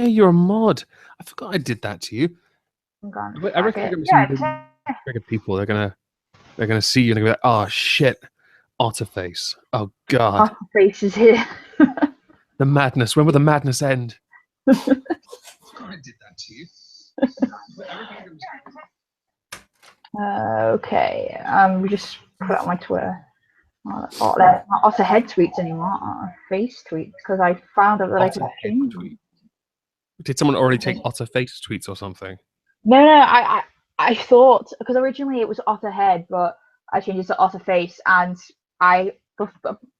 Hey, you're a mod. I forgot I did that to you. I'm gone. I reckon we're gonna be Yeah, some triggered people. They're gonna see you and they're gonna be like, oh shit, Otterface. Oh god. half the face is here. The madness. When will the madness end? I did that to you. Okay. We just put out my Twitter. Not Otter head tweets anymore. Face tweets because I found out that I could change them. Did someone already take Otterface tweets or something? No. I thought because originally it was Otter head, but I changed it to Otter face, and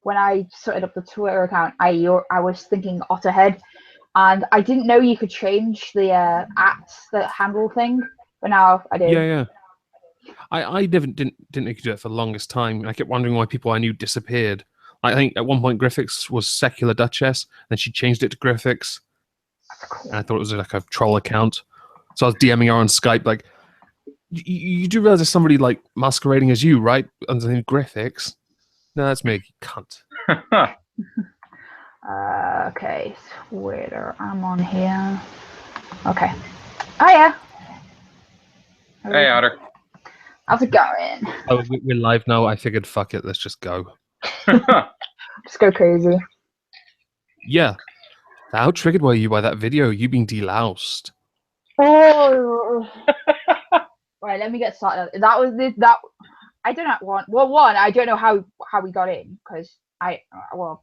when I started up the Twitter account, I was thinking Otter head, and I didn't know you could change the the handle thing, but now I do. Yeah. I didn't know you could do it for the longest time. I kept wondering why people I knew disappeared. I think at one point Griffix was Secular Duchess, then she changed it to Griffix. Cool. And I thought it was like a troll account. So I was DMing her on Skype, like, you do realize there's somebody like masquerading as you, right? Underneath Griffix. No, that's me, cunt. Okay, Twitter. I'm on here. Okay. Oh yeah. Hey, Otter. How's it going? Oh, we're live now. I figured, fuck it, let's just go. Just go crazy. Yeah. How triggered were you by that video? You being deloused? Oh. Right, let me get started. That was that. I don't know one. I don't know how we got in because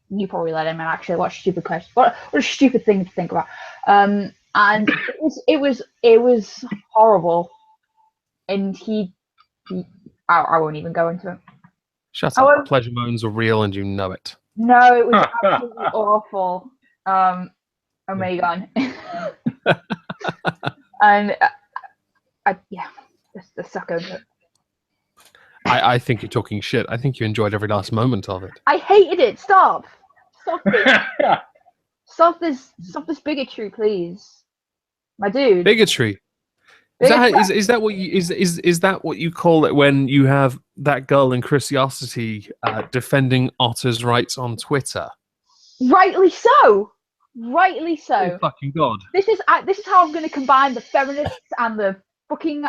you probably let him. And actually, what stupid question? What a stupid thing to think about. And it was horrible. And I won't even go into it. Shut up. Pleasure moans are real, and you know it. No, it was absolutely awful. Omegon. And just suck over it. I think you're talking shit. I think you enjoyed every last moment of it. I hated it. Stop this. Stop this bigotry, please, my dude. Bigotry. Is that what you call it when you have that girl in Christiosity defending Otter's rights on Twitter? Rightly so. Oh, fucking god. This is how I'm going to combine the feminists and the fucking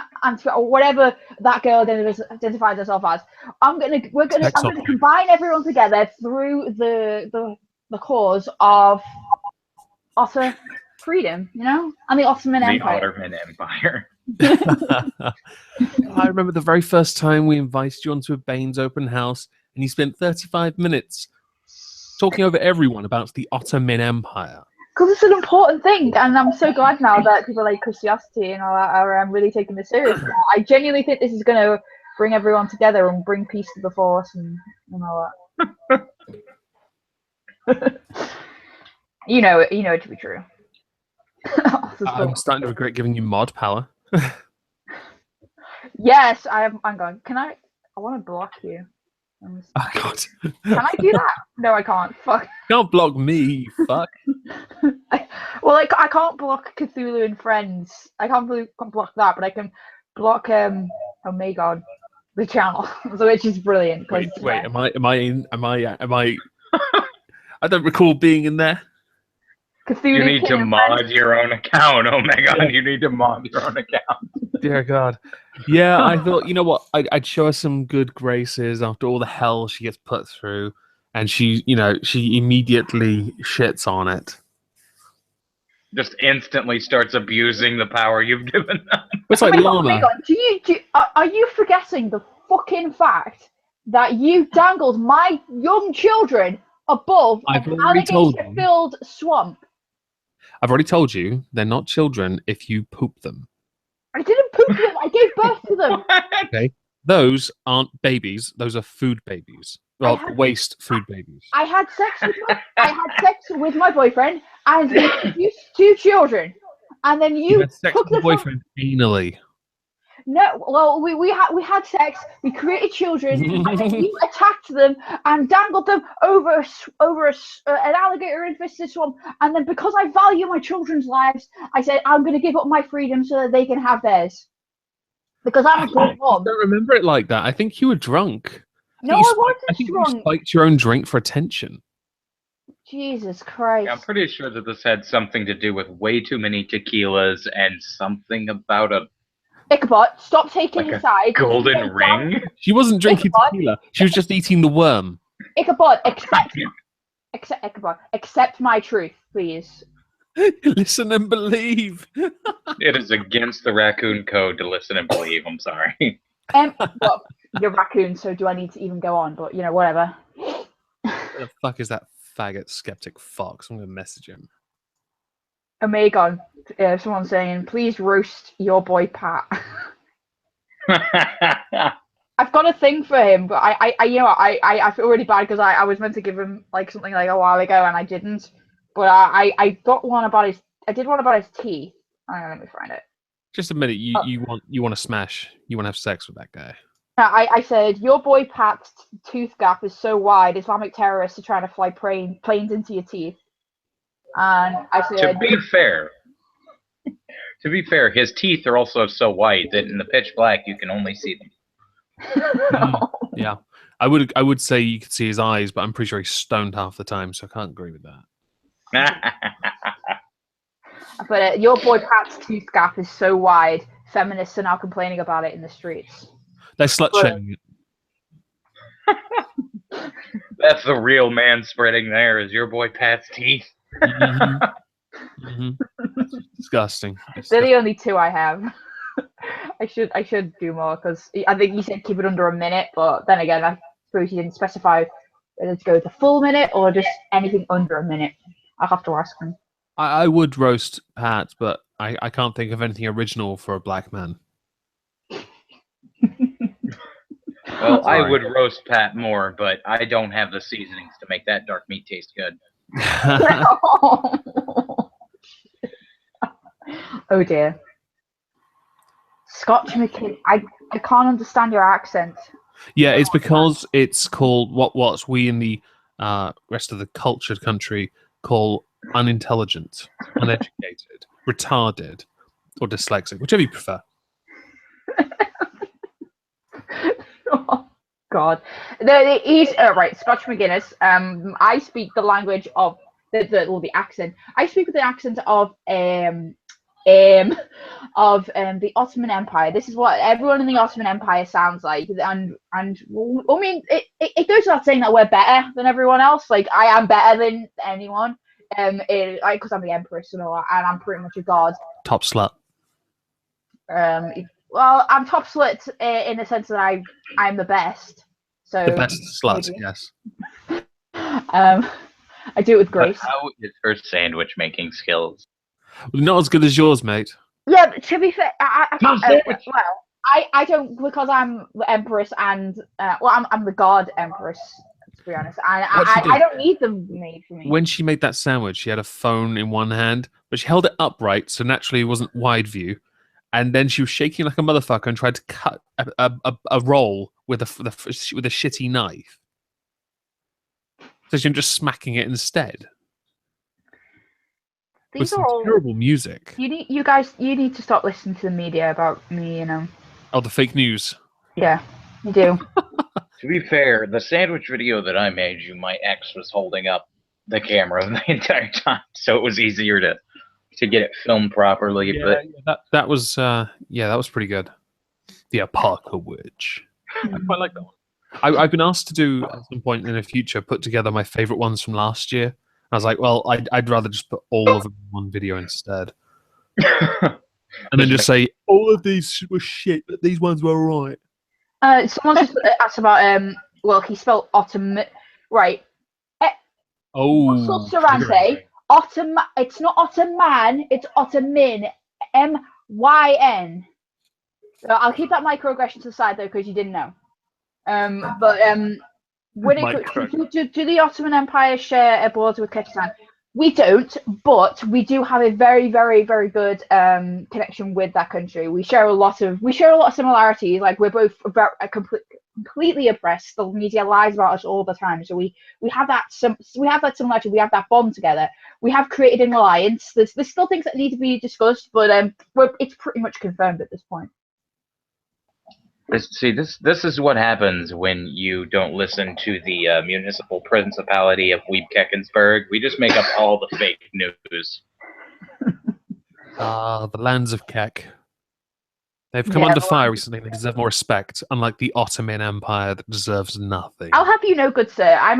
or whatever that girl identifies herself as. I'm gonna combine everyone together through the cause of Otter freedom, and the Ottoman Empire. The Ottoman Empire. I remember the very first time we invited you onto a Baines open house, and you spent 35 minutes talking over everyone about the Ottoman Empire. Because it's an important thing, and I'm so glad now that people like Christiosity and all that are really taking this seriously. I genuinely think this is going to bring everyone together and bring peace to the force and all that. you know it to be true. I'm starting to regret giving you mod power. Yes, I'm going. I want to block you. Oh god. Can I do that? No, I can't. Fuck. You can't block me, fuck. I can't block Cthulhu and Friends. I can't block that, but I can block Omegon, the channel, which is brilliant. Wait, am I I don't recall being in there. Cthulhu, you need to mod your own account. Oh my god, you need to mod your own account. Dear God. Yeah, I thought, you know what, I'd show her some good graces after all the hell she gets put through, and she immediately shits on it. Just instantly starts abusing the power you've given them. It's like Lana. Are you forgetting the fucking fact that you dangled my young children above an alligator-filled swamp? I've already told you they're not children if you poop them. I didn't poop them. I gave birth to them. Okay, those aren't babies. Those are food babies. Well, waste food babies. I had sex with my boyfriend and we produced 2 children, and then you had sex with your boyfriend anally. No, well, we had sex. We created children, and then you attacked them and dangled them over an alligator-infested swamp. And then, because I value my children's lives, I said I'm going to give up my freedom so that they can have theirs. Because I'm a good mom. I don't remember it like that. I think you were drunk. No, I wasn't I think drunk. you spiked your own drink for attention. Jesus Christ. Yeah, I'm pretty sure that this had something to do with way too many tequilas and something about a Ichabod, stop taking like his a side. golden ring. She wasn't drinking Ichabod? tequila. She was just eating the worm. Ichabod, accept my truth, please. Listen and believe. It is against the raccoon code to listen and believe. I'm sorry. Well, you're raccoon, so do I need to even go on? But whatever. What the fuck is that faggot skeptic fox? I'm gonna message him. Omegon, someone's saying, please roast your boy Pat. I've got a thing for him, but I feel really bad because I was meant to give him like something like a while ago and I didn't. But I got one about his. I did one about his teeth. Hang on, let me find it. Just a minute. You want to smash? You want to have sex with that guy? I said your boy Pat's tooth gap is so wide, Islamic terrorists are trying to fly planes into your teeth. And I said, to be fair, his teeth are also so white that in the pitch black you can only see them. Yeah, I would say you could see his eyes, but I'm pretty sure he's stoned half the time, so I can't agree with that. But your boy Pat's tooth gap is so wide, feminists are now complaining about it in the streets. They're slut shaming it. That's the real man spreading there, is your boy Pat's teeth. Disgusting. They're the only two I have. I should do more because I think he said keep it under a minute, but then again, I suppose he didn't specify whether to go the full minute or just anything under a minute. I'll have to ask him. I would roast Pat, but I can't think of anything original for a black man. Well, I would roast Pat more, but I don't have the seasonings to make that dark meat taste good. Oh dear. Scotch McKinney. I can't understand your accent. Yeah, it's because it's called what we in the rest of the cultured country call unintelligent, uneducated, retarded, or dyslexic, whichever you prefer. Oh God, he's right. Scotch McGuinness. I speak the language of the accent. I speak with the accent of the Ottoman Empire. This is what everyone in the Ottoman Empire sounds like, and I mean, it goes without saying that we're better than everyone else. Like I am better than anyone, because I'm the empress and all that, and I'm pretty much a god. Top slut. Well, I'm top slut in the sense that I'm the best. So The best slut, maybe. yes. I do it with grace. But how is her sandwich making skills? Not as good as yours, mate. Yeah, but to be fair, I don't, because I'm the empress and I'm the god empress, to be honest. And I don't need them made for me. When she made that sandwich, she had a phone in one hand, but she held it upright, so naturally it wasn't wide view. And then she was shaking like a motherfucker and tried to cut a roll with a shitty knife. So she's just smacking it instead. These are all terrible music. You guys need to stop listening to the media about me. Oh, the fake news. Yeah, you do. To be fair, the sandwich video that I made you, my ex was holding up the camera the entire time, so it was easier to get it filmed properly. Yeah, but that was pretty good. The Parker Witch. I quite like that one. I've been asked to do at some point in the future put together my favorite ones from last year. I was like, well, I'd rather just put all of them in one video instead, and then just say all of these were shit, but these ones were alright. Someone just asked about well, he spelled Ottoman right. Oh, Sarante. It's not Ottoman, it's Ottoman. MYN. I'll keep that microaggression to the side though, because you didn't know. When do the Ottoman Empire share a border with Kyrgyzstan? We don't, but we do have a very, very, very good connection with that country. We share a lot of similarities. Like we're both completely oppressed. The media lies about us all the time. So we have that similarity. We have that bond together. We have created an alliance. There's still things that need to be discussed, but it's pretty much confirmed at this point. This is what happens when you don't listen to the municipal principality of Weebkeckensburg. We just make up all the fake news. The lands of Kek. They've come Yeah, under the fire lands- recently. They deserve more respect, unlike the Ottoman Empire that deserves nothing. I'll have you know, good sir, I've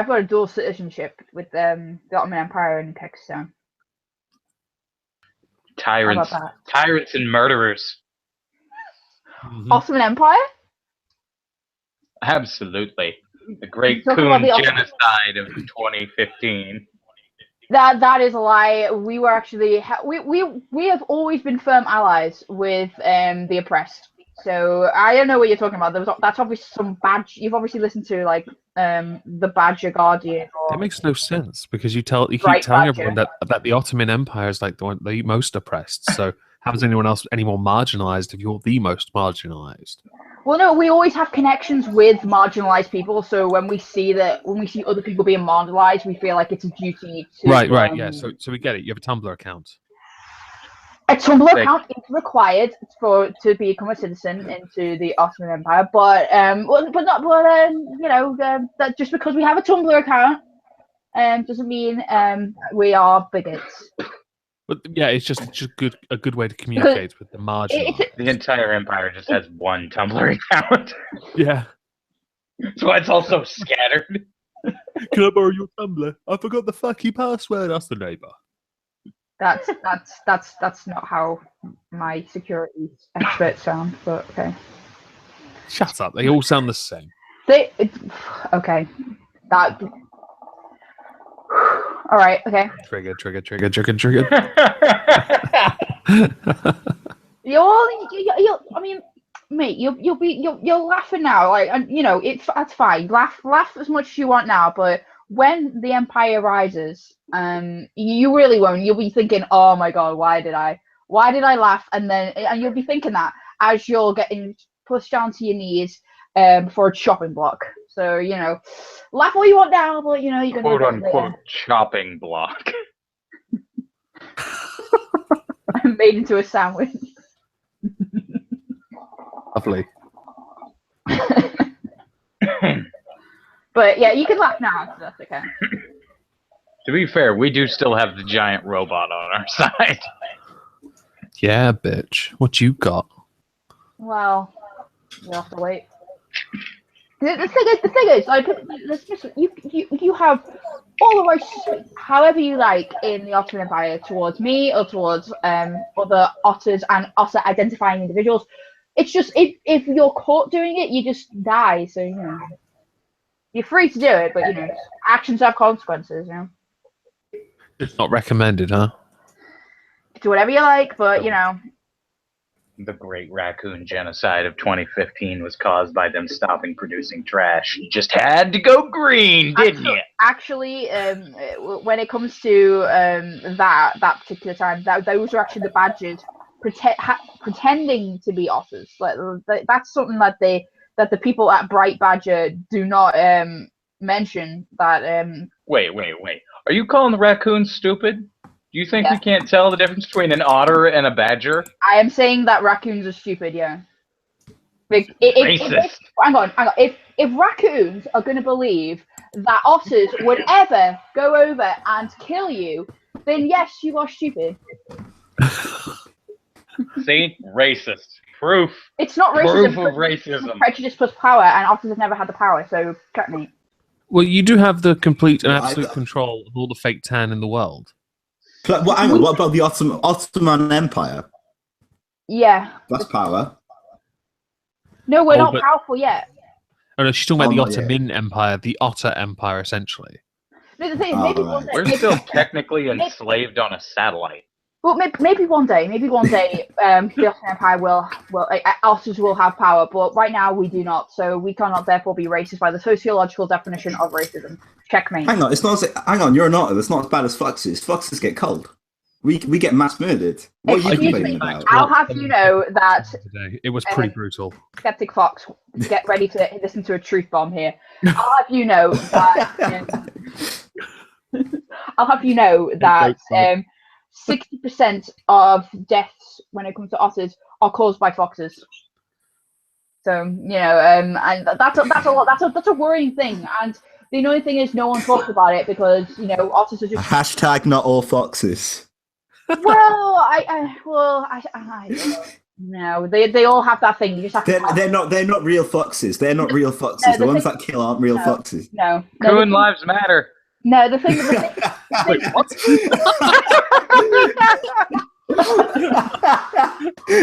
got a dual citizenship with the Ottoman Empire and Pakistan. Tyrants, How about tyrants and murderers. Mhm. Ottoman Empire? Absolutely. The Great Talking about Coon the Ottoman- Genocide of 2015. That is a lie. We were actually we have always been firm allies with the oppressed. So I don't know what you're talking about. That's obviously some badge. You've obviously listened to like the Badger Guardian It or makes no sense because you keep Right, telling Badger. everyone that the Ottoman Empire is like the most oppressed. So how is anyone else any more marginalized if you're the most marginalized? Well, no, we always have connections with marginalized people. So when we see other people being marginalized, we feel like it's a duty to Right, yeah. So we get it. You have a Tumblr account. A Tumblr Like- account is required to become a citizen into the Ottoman Empire, but that just because we have a Tumblr account doesn't mean we are bigots. But yeah, it's just a good way to communicate with the marginalized. The entire empire just has one Tumblr account. Yeah. That's why it's all so scattered. Can I borrow your Tumblr? I forgot the fucky password. That's the neighbor. That's not how my security experts sound, but okay. Shut up. They all sound the same. Okay. That. All right. Okay. Trigger. I mean, mate, you're laughing now, like, and you know that's fine. Laugh as much as you want now, but when the empire rises, you really won't. You'll be thinking, oh my god, why did I laugh? And you'll be thinking that as you're getting pushed down to your knees, for a chopping block. So laugh all you want now, but you're gonna Quote regret it later. unquote chopping block. I'm made into a sandwich. Lovely. But yeah, you can laugh now, so that's okay. To be fair, we do still have the giant robot on our side. Yeah, bitch. What you got? Well, you have to wait. The thing is, like, you have all the rights, however you like, in the Ottoman Empire towards me or towards other otters and otter identifying individuals. It's just if you're caught doing it, you just die. So you're free to do it, but actions have consequences. It's not recommended, huh? Do whatever you like, but The Great Raccoon Genocide of 2015 was caused by them stopping producing trash. You just had to go green, didn't you? Actually, when it comes to that particular time, those were actually the badgers pretending to be otters. Like that's something that the people at Bright Badger do not mention. That Wait. Are you calling the raccoons stupid? Do you think we can't tell the difference between an otter and a badger? I am saying that raccoons are stupid. Yeah. Racist. Hang on. If raccoons are going to believe that otters would ever go over and kill you, then yes, you are stupid. See? Racist. Proof. It's not racism. Proof of racism. Prejudice plus power, and otters have never had the power, so checkmate. Well, you do have the complete and absolute control of all the fake tan in the world. Well, hang on, what about the Ottoman Empire? Yeah. That's power. No, we're not powerful yet. Oh no, she's talking about the not yet. Ottoman Empire, the Otter Empire, essentially. No, the thing is, Oh, maybe right. one day. We're still technically enslaved on a satellite. Well, maybe one day, the Ottoman Empire will otters will have power, but right now we do not. So we cannot therefore be racist by the sociological definition of racism. Checkmate. Hang on, it's not. Hang on, you're an otter. That's not as bad as Fluxes. Fluxes get cold. We get mass murdered. What are you Excuse complaining me. about? I'll have you know that Today. It was pretty brutal. Skeptic Fox, get ready to listen to a truth bomb here. I'll have you know that. I'll have you know that 60% of deaths when it comes to otters are caused by foxes. So and that's a worrying thing. And the annoying thing is no one talks about it because otters are just Hashtag not all foxes. well, no, they all have that thing. You just have to. They're not real foxes. They're not real foxes. No, the ones that kill aren't real foxes. No. Coon lives matter. No, the thing. Wait, what?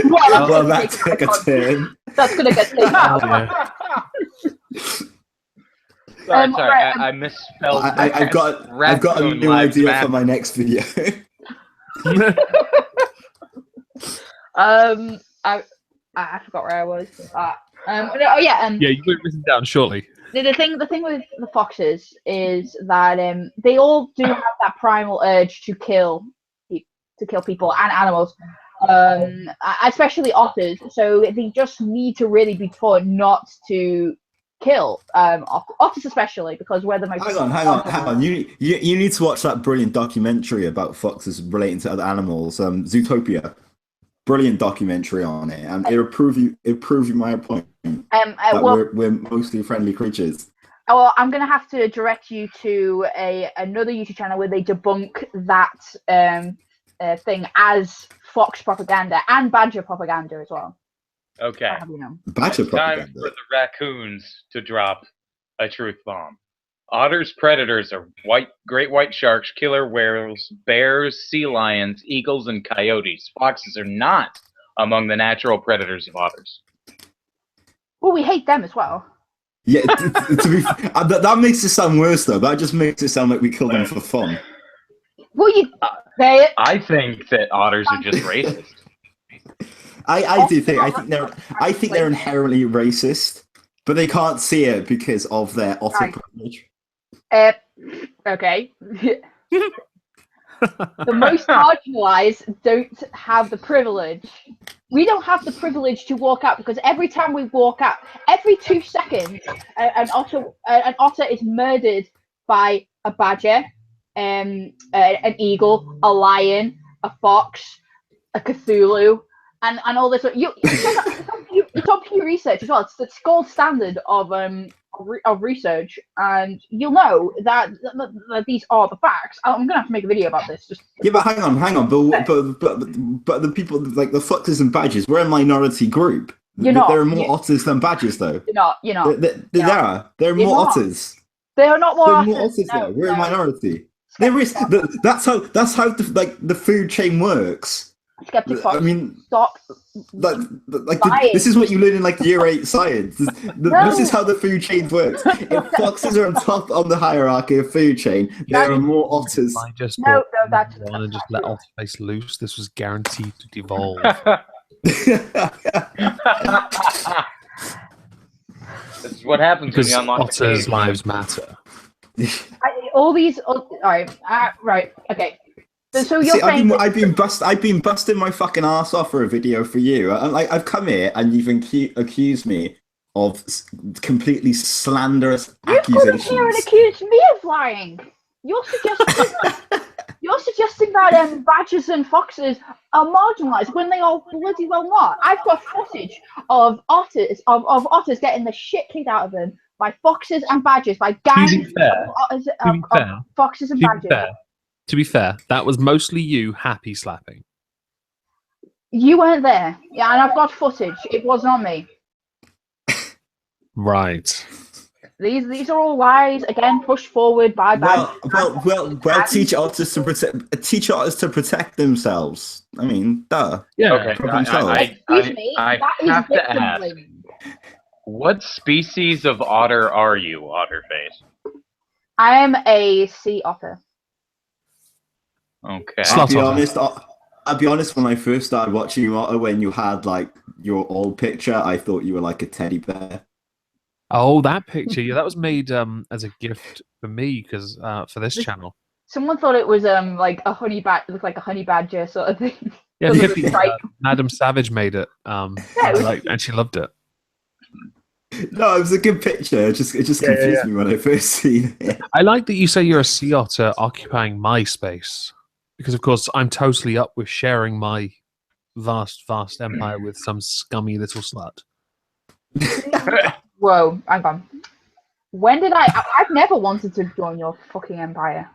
Well, that took a turn. That's gonna get taken out. Sorry, right, I misspelled. I've got a new idea for my next video. I forgot where I was. Yeah, you got it written down shortly. The thing with the foxes is that they all do have that primal urge to kill people and animals, especially otters. So they just need to really be taught not to kill otters, especially because we're the most. Hang on. You need to watch that brilliant documentary about foxes relating to other animals. Zootopia. Brilliant documentary on it, and it'll prove you my point. We're mostly friendly creatures. Well, I'm gonna have to direct you to another YouTube channel where they debunk that thing as fox propaganda and badger propaganda as well. Okay. Badger propaganda. Time for the raccoons to drop a truth bomb. Otters' predators are great white sharks, killer whales, bears, sea lions, eagles, and coyotes. Foxes are not among the natural predators of otters. Well, we hate them as well. Yeah, that makes it sound worse though. That just makes it sound like we kill them for fun. Well, I think that otters are just racist. I think they're inherently racist, but they can't see it because of their otter privilege. Okay. The most marginalized don't have the privilege. We don't have the privilege to walk out because every time we walk out, every 2 seconds, an otter is murdered by a badger, an eagle, a lion, a fox, a Cthulhu, and all this. It's on Pew Research as well. It's the gold standard of research, and you'll know that these are the facts. I'm gonna have to make a video about this. But hang on. But the people like the foxes and badgers, we're a minority group. There are more otters than badgers, though. You're not. There are more otters. They are not more otters. We're a minority. There is. That's how the food chain works. Skeptic Fox. I mean, stop. This is what you learn in year 8 science. This is how the food chain works. If foxes are on top on the hierarchy of food chain, there are more otters. I just that's and just let Otterface loose. This was guaranteed to devolve. This is what happens when you unlock otters' lives matter. Right. Okay. So you're saying I've been busting my fucking ass off for a video for you. I've come here and you've accused me of completely slanderous accusations. You couldn't here and accused me of lying. You're suggesting that badgers and foxes are marginalised when they are bloody well not. I've got footage of otters getting the shit kicked out of them by foxes and badgers, by gangs of foxes and badgers. To be fair, that was mostly you happy slapping. You weren't there. Yeah, and I've got footage. It was not me. Right. These are all lies, again, pushed forward by bad. Well, teach otters to protect themselves. I mean, duh. Yeah. Okay. I have to ask. What species of otter are you, Otterface? I am a sea otter. Okay. I'll be honest. When I first started watching you, Otter, when you had your old picture, I thought you were like a teddy bear. Oh, that picture! Yeah, that was made as a gift for me because for this channel. Someone thought it was like a honey badger, looked like a honey badger sort of thing. Yeah, Madam Savage made it. And she loved it. No, it was a good picture. It just confused me when I first seen it. I like that you say you're a sea otter occupying my space. Because, of course, I'm totally up with sharing my vast, vast empire with some scummy little slut. Whoa, hang on. When did I've never wanted to join your fucking empire.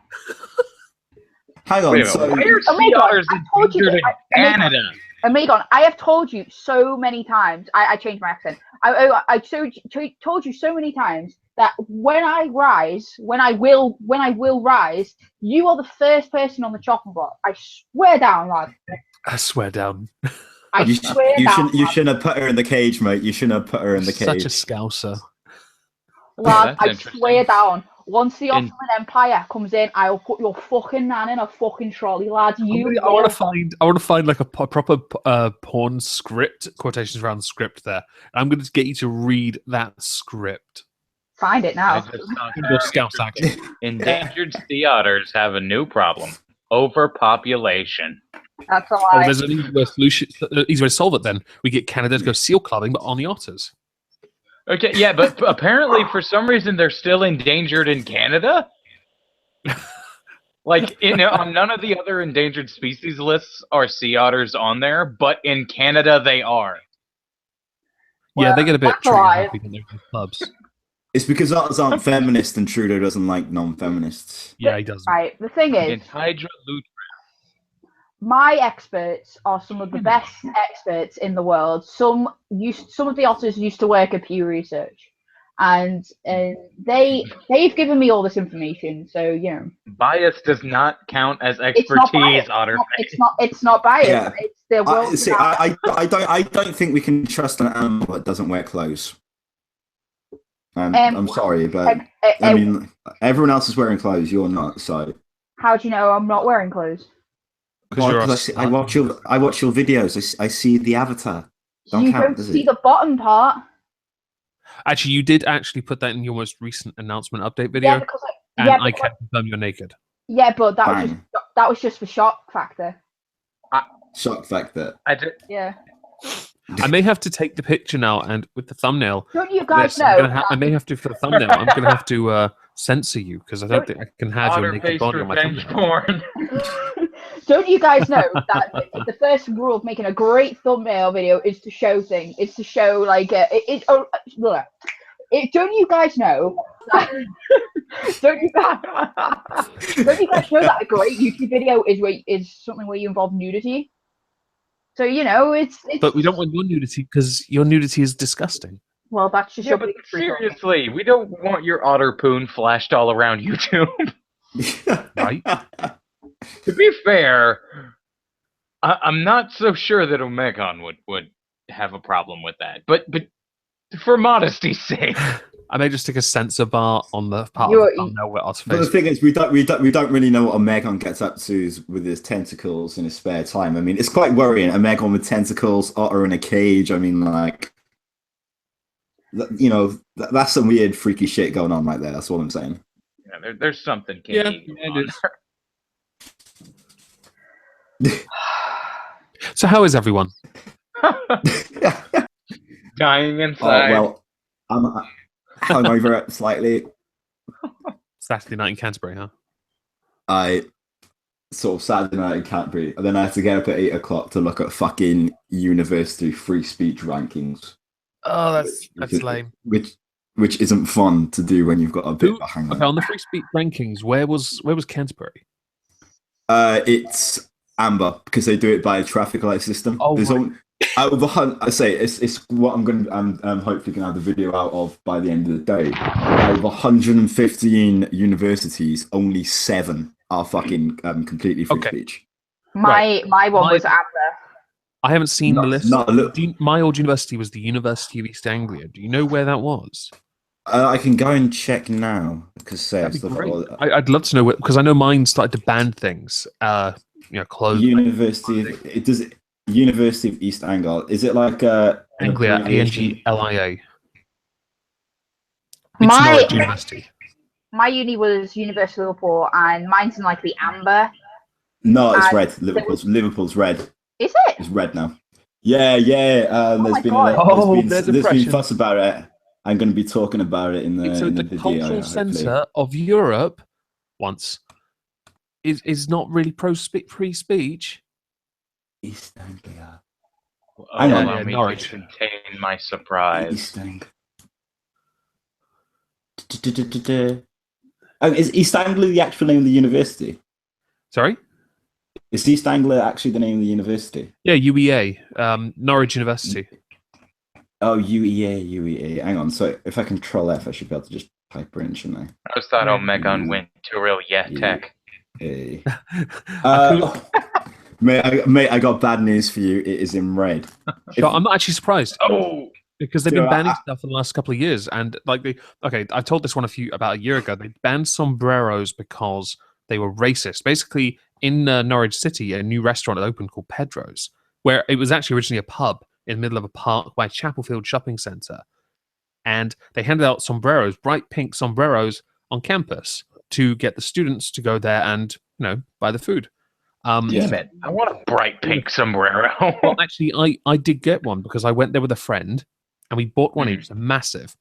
Hang on. Wait a minute, So why are Oh my sea God, otters I told you endangered in Canada? Omegon, I have told you so many times. I changed my accent. I told you so many times that when I will rise, you are the first person on the chopping block. I swear down, lad. I swear down. I you, swear you down, shouldn't. You lad. shouldn't have put her in the cage, mate. You shouldn't have put her in the Such a cage. scouser. Lad, that's I interesting. swear down. Once the In- Ottoman Empire comes in, I'll put your fucking nan in a fucking trolley, lad. I want to find like a proper porn script, quotations around script there. And I'm going to get you to read that script. Find it I now. just saw Your something scouse interesting. action. Endangered sea otters have a new problem: overpopulation. That's a Oh, lie. there's an easy way to solve it. Then we get Canada to go seal clubbing, but on the otters. Okay, yeah, but apparently for some reason they're still endangered in Canada. Like on none of the other endangered species lists are sea otters on there, but in Canada they are. Yeah, they get a bit that's a trigger lie. happy when they're in clubs. It's because otters aren't feminist, and Trudeau doesn't like non-feminists. Yeah, he doesn't. Right. The thing is, In Hydra Loot. my experts are some of the best experts in the world. Some of the otters used to work at Pew Research, and they've given me all this information. So you know, Bias does not count as it's not expertise, biased. Otter. It's not biased. Yeah. It's the world. I don't think we can trust an animal that doesn't wear clothes. I'm sorry, but I mean, everyone else is wearing clothes. You're not. So how do you know I'm not wearing clothes? Because I watch your videos. I see the avatar. You don't see the bottom part. Actually, you did actually put that in your most recent announcement update video, Yeah, because I can confirm you're naked. yeah, but that was just for shock factor. Shock factor. Yeah. I may have to take the picture now and with the thumbnail. Don't you guys know? I may have to for the thumbnail. I'm going to have to censor you because I don't think I can have your naked body on my thumbnail. Porn. Don't you guys know that the first rule of making a great thumbnail video is to show things? It's to show like don't you guys know? Don't you guys know that a great YouTube video is something where you involve nudity? So you know it's. But we don't want your nudity because your nudity is disgusting. Well, that's just Yeah, but seriously, we don't want your otter poon flashed all around YouTube. Right? To be fair, I'm not so sure that Omegon would have a problem with that. But for modesty's sake, I may just stick a censor bar on the part of the thumbnail where Otterface. But the thing is, we don't really know what Omegon gets up to with his tentacles in his spare time. I mean, it's quite worrying. Omegon with tentacles, otter in a cage. I mean, like, you know, that's some weird, freaky shit going on right there. That's what I'm saying. Yeah, there's something kinky it is. So how is everyone? Dying inside. Oh, well, I'm over it slightly. Saturday night in Canterbury, huh? I sort of Saturday night in Canterbury, and then I had to get up at 8 o'clock to look at fucking university free speech rankings. Oh, that's lame. Which isn't fun to do when you've got a bit of a hangover. Okay, on the free speech rankings, where was Canterbury? It's amber because they do it by a traffic light system. Oh, There's right. out of I say it's what I'm hopefully gonna have the video out of by the end of the day. Out of 115 universities, only 7 are fucking completely free speech. My one was amber. I haven't seen the list. Look. My old university was the University of East Anglia. Do you know where that was? I can go and check now because I'd love to know because I know mine started to ban things. Close. University of East Anglia. Is it like Anglia? ANGLIA. My university. My uni was University of Liverpool, and mine's in like the amber. No, it's red. Liverpool's red. Is it? It's red now. Yeah. There's been fuss about it. I'm going to be talking about it in the video. Cultural Centre of Europe once is not really free speech. East Anglia. Hang on. Allow me Norwich. to contain my surprise. East Anglia. Is East Anglia the actual name of the university? Sorry? Is East Anglia actually the name of the university? Yeah, UEA, Norwich University. Oh, UEA. Hang on. So if I control F, I should be able to just type in, shouldn't I? I just thought Omegon went to real tech. Hey. I Mate, I got bad news for you. It is in red. I'm not actually surprised. Oh, Because they've been banning stuff for the last couple of years, and I told this one about a year ago. They banned sombreros because they were racist. Basically, in Norwich City, a new restaurant had opened called Pedro's, where it was actually originally a pub in the middle of a park by Chapelfield Shopping Centre, and they handed out sombreros, bright pink sombreros, on campus to get the students to go there and buy the food. damn it! I want a bright pink sombrero. Well, actually, I did get one because I went there with a friend, and we bought one each, massive.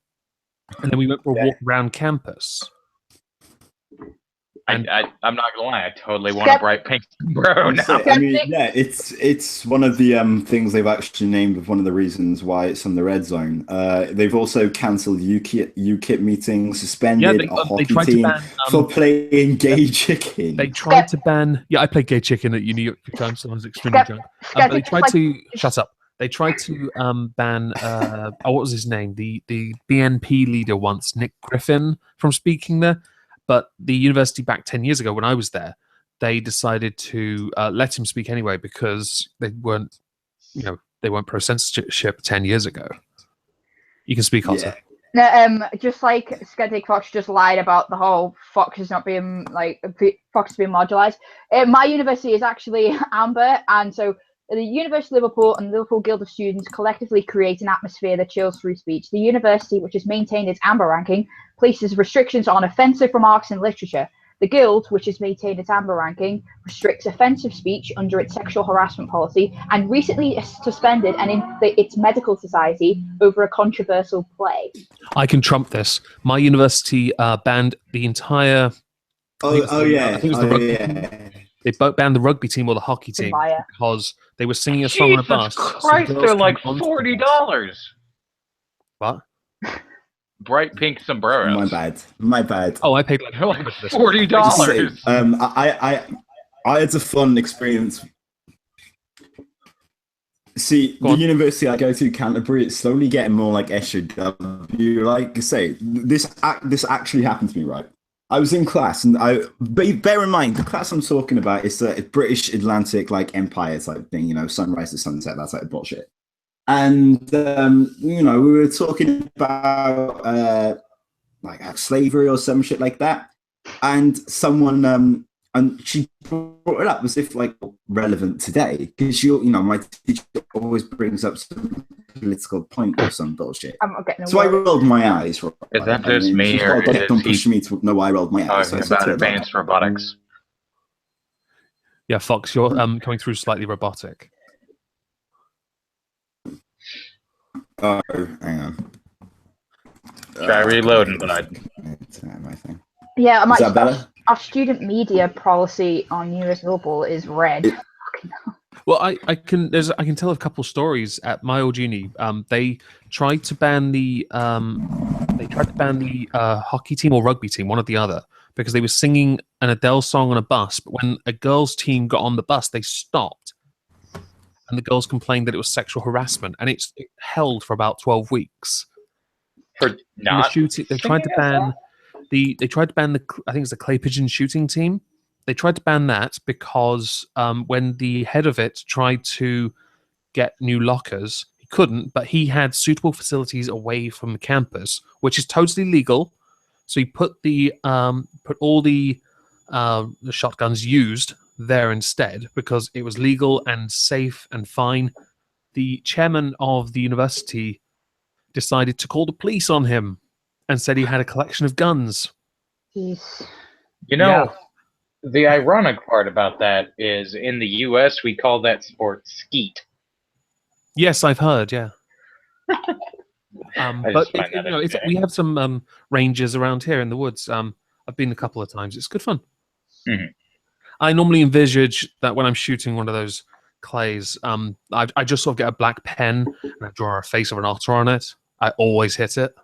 And then we went for a walk around campus. And I'm not gonna lie, I totally want a bright pink sombrero now. I mean, yeah, it's one of the things they've actually named of one of the reasons why it's on the red zone. They've also cancelled UKIP meetings, suspended a hockey team for playing gay chicken. They tried to ban. Yeah, I played gay chicken at uni at the time, so I was extremely drunk. But they tried to shut up. They tried to ban. What was his name? The BNP leader once, Nick Griffin, from speaking there. But the university back 10 years ago, when I was there, they decided to let him speak anyway because they weren't pro censorship 10 years ago. You can speak, Otter. Yeah. No, just like Skeptic Fox just lied about the whole Fox is not being Fox being marginalised. My university is actually Amber, and so the University of Liverpool and the Liverpool Guild of Students collectively create an atmosphere that chills free speech. The university, which has maintained its amber ranking, places restrictions on offensive remarks in literature. The Guild, which has maintained its amber ranking, restricts offensive speech under its sexual harassment policy, and recently suspended its medical society over a controversial play. I can trump this. My university banned the entire... I think it was the rugby team. They both banned the rugby team or the hockey team because they were singing a song on a bus. Jesus Christ, they're like $40. What? Bright pink sombreros. My bad. Oh, I paid like $40. I had a fun experience. See, the university I go to, Canterbury, it's slowly getting more like SJW. Like I say, this actually happened to me, right? I was in class, and bear in mind the class I'm talking about is a British Atlantic Empire type thing, sunrise to sunset, that type of bullshit. And we were talking about slavery or some shit like that, and someone and she brought it up as if relevant today because my teacher always brings up some political point or some bullshit. So I rolled my eyes. Right? Is that just me, or don't push me to know I rolled my eyes? Talking about advanced robotics. Yeah, Fox, you're coming through slightly robotic. Oh, hang on. Try reloading, bud. Yeah, is that better? Our student media policy on US Liverpool is red. Well, I can tell a couple stories at my old uni. They tried to ban the hockey team or rugby team, one or the other, because they were singing an Adele song on a bus. But when a girls' team got on the bus, they stopped, and the girls complained that it was sexual harassment, and it held for about 12 weeks. For not shooting, they tried to ban the I think it's the clay pigeon shooting team. They tried to ban that because when the head of it tried to get new lockers, he couldn't, but he had suitable facilities away from the campus, which is totally legal. So he put all the shotguns used there instead because it was legal and safe and fine. The chairman of the university decided to call the police on him and said he had a collection of guns. Jeez. The ironic part about that is in the US we call that sport skeet. Yes, I've heard. Yeah, but we have some ranges around here in the woods. I've been a couple of times. It's good fun. Mm-hmm. I normally envisage that when I'm shooting one of those clays. I just sort of get a black pen and I draw a face of an otter on it. I always hit it.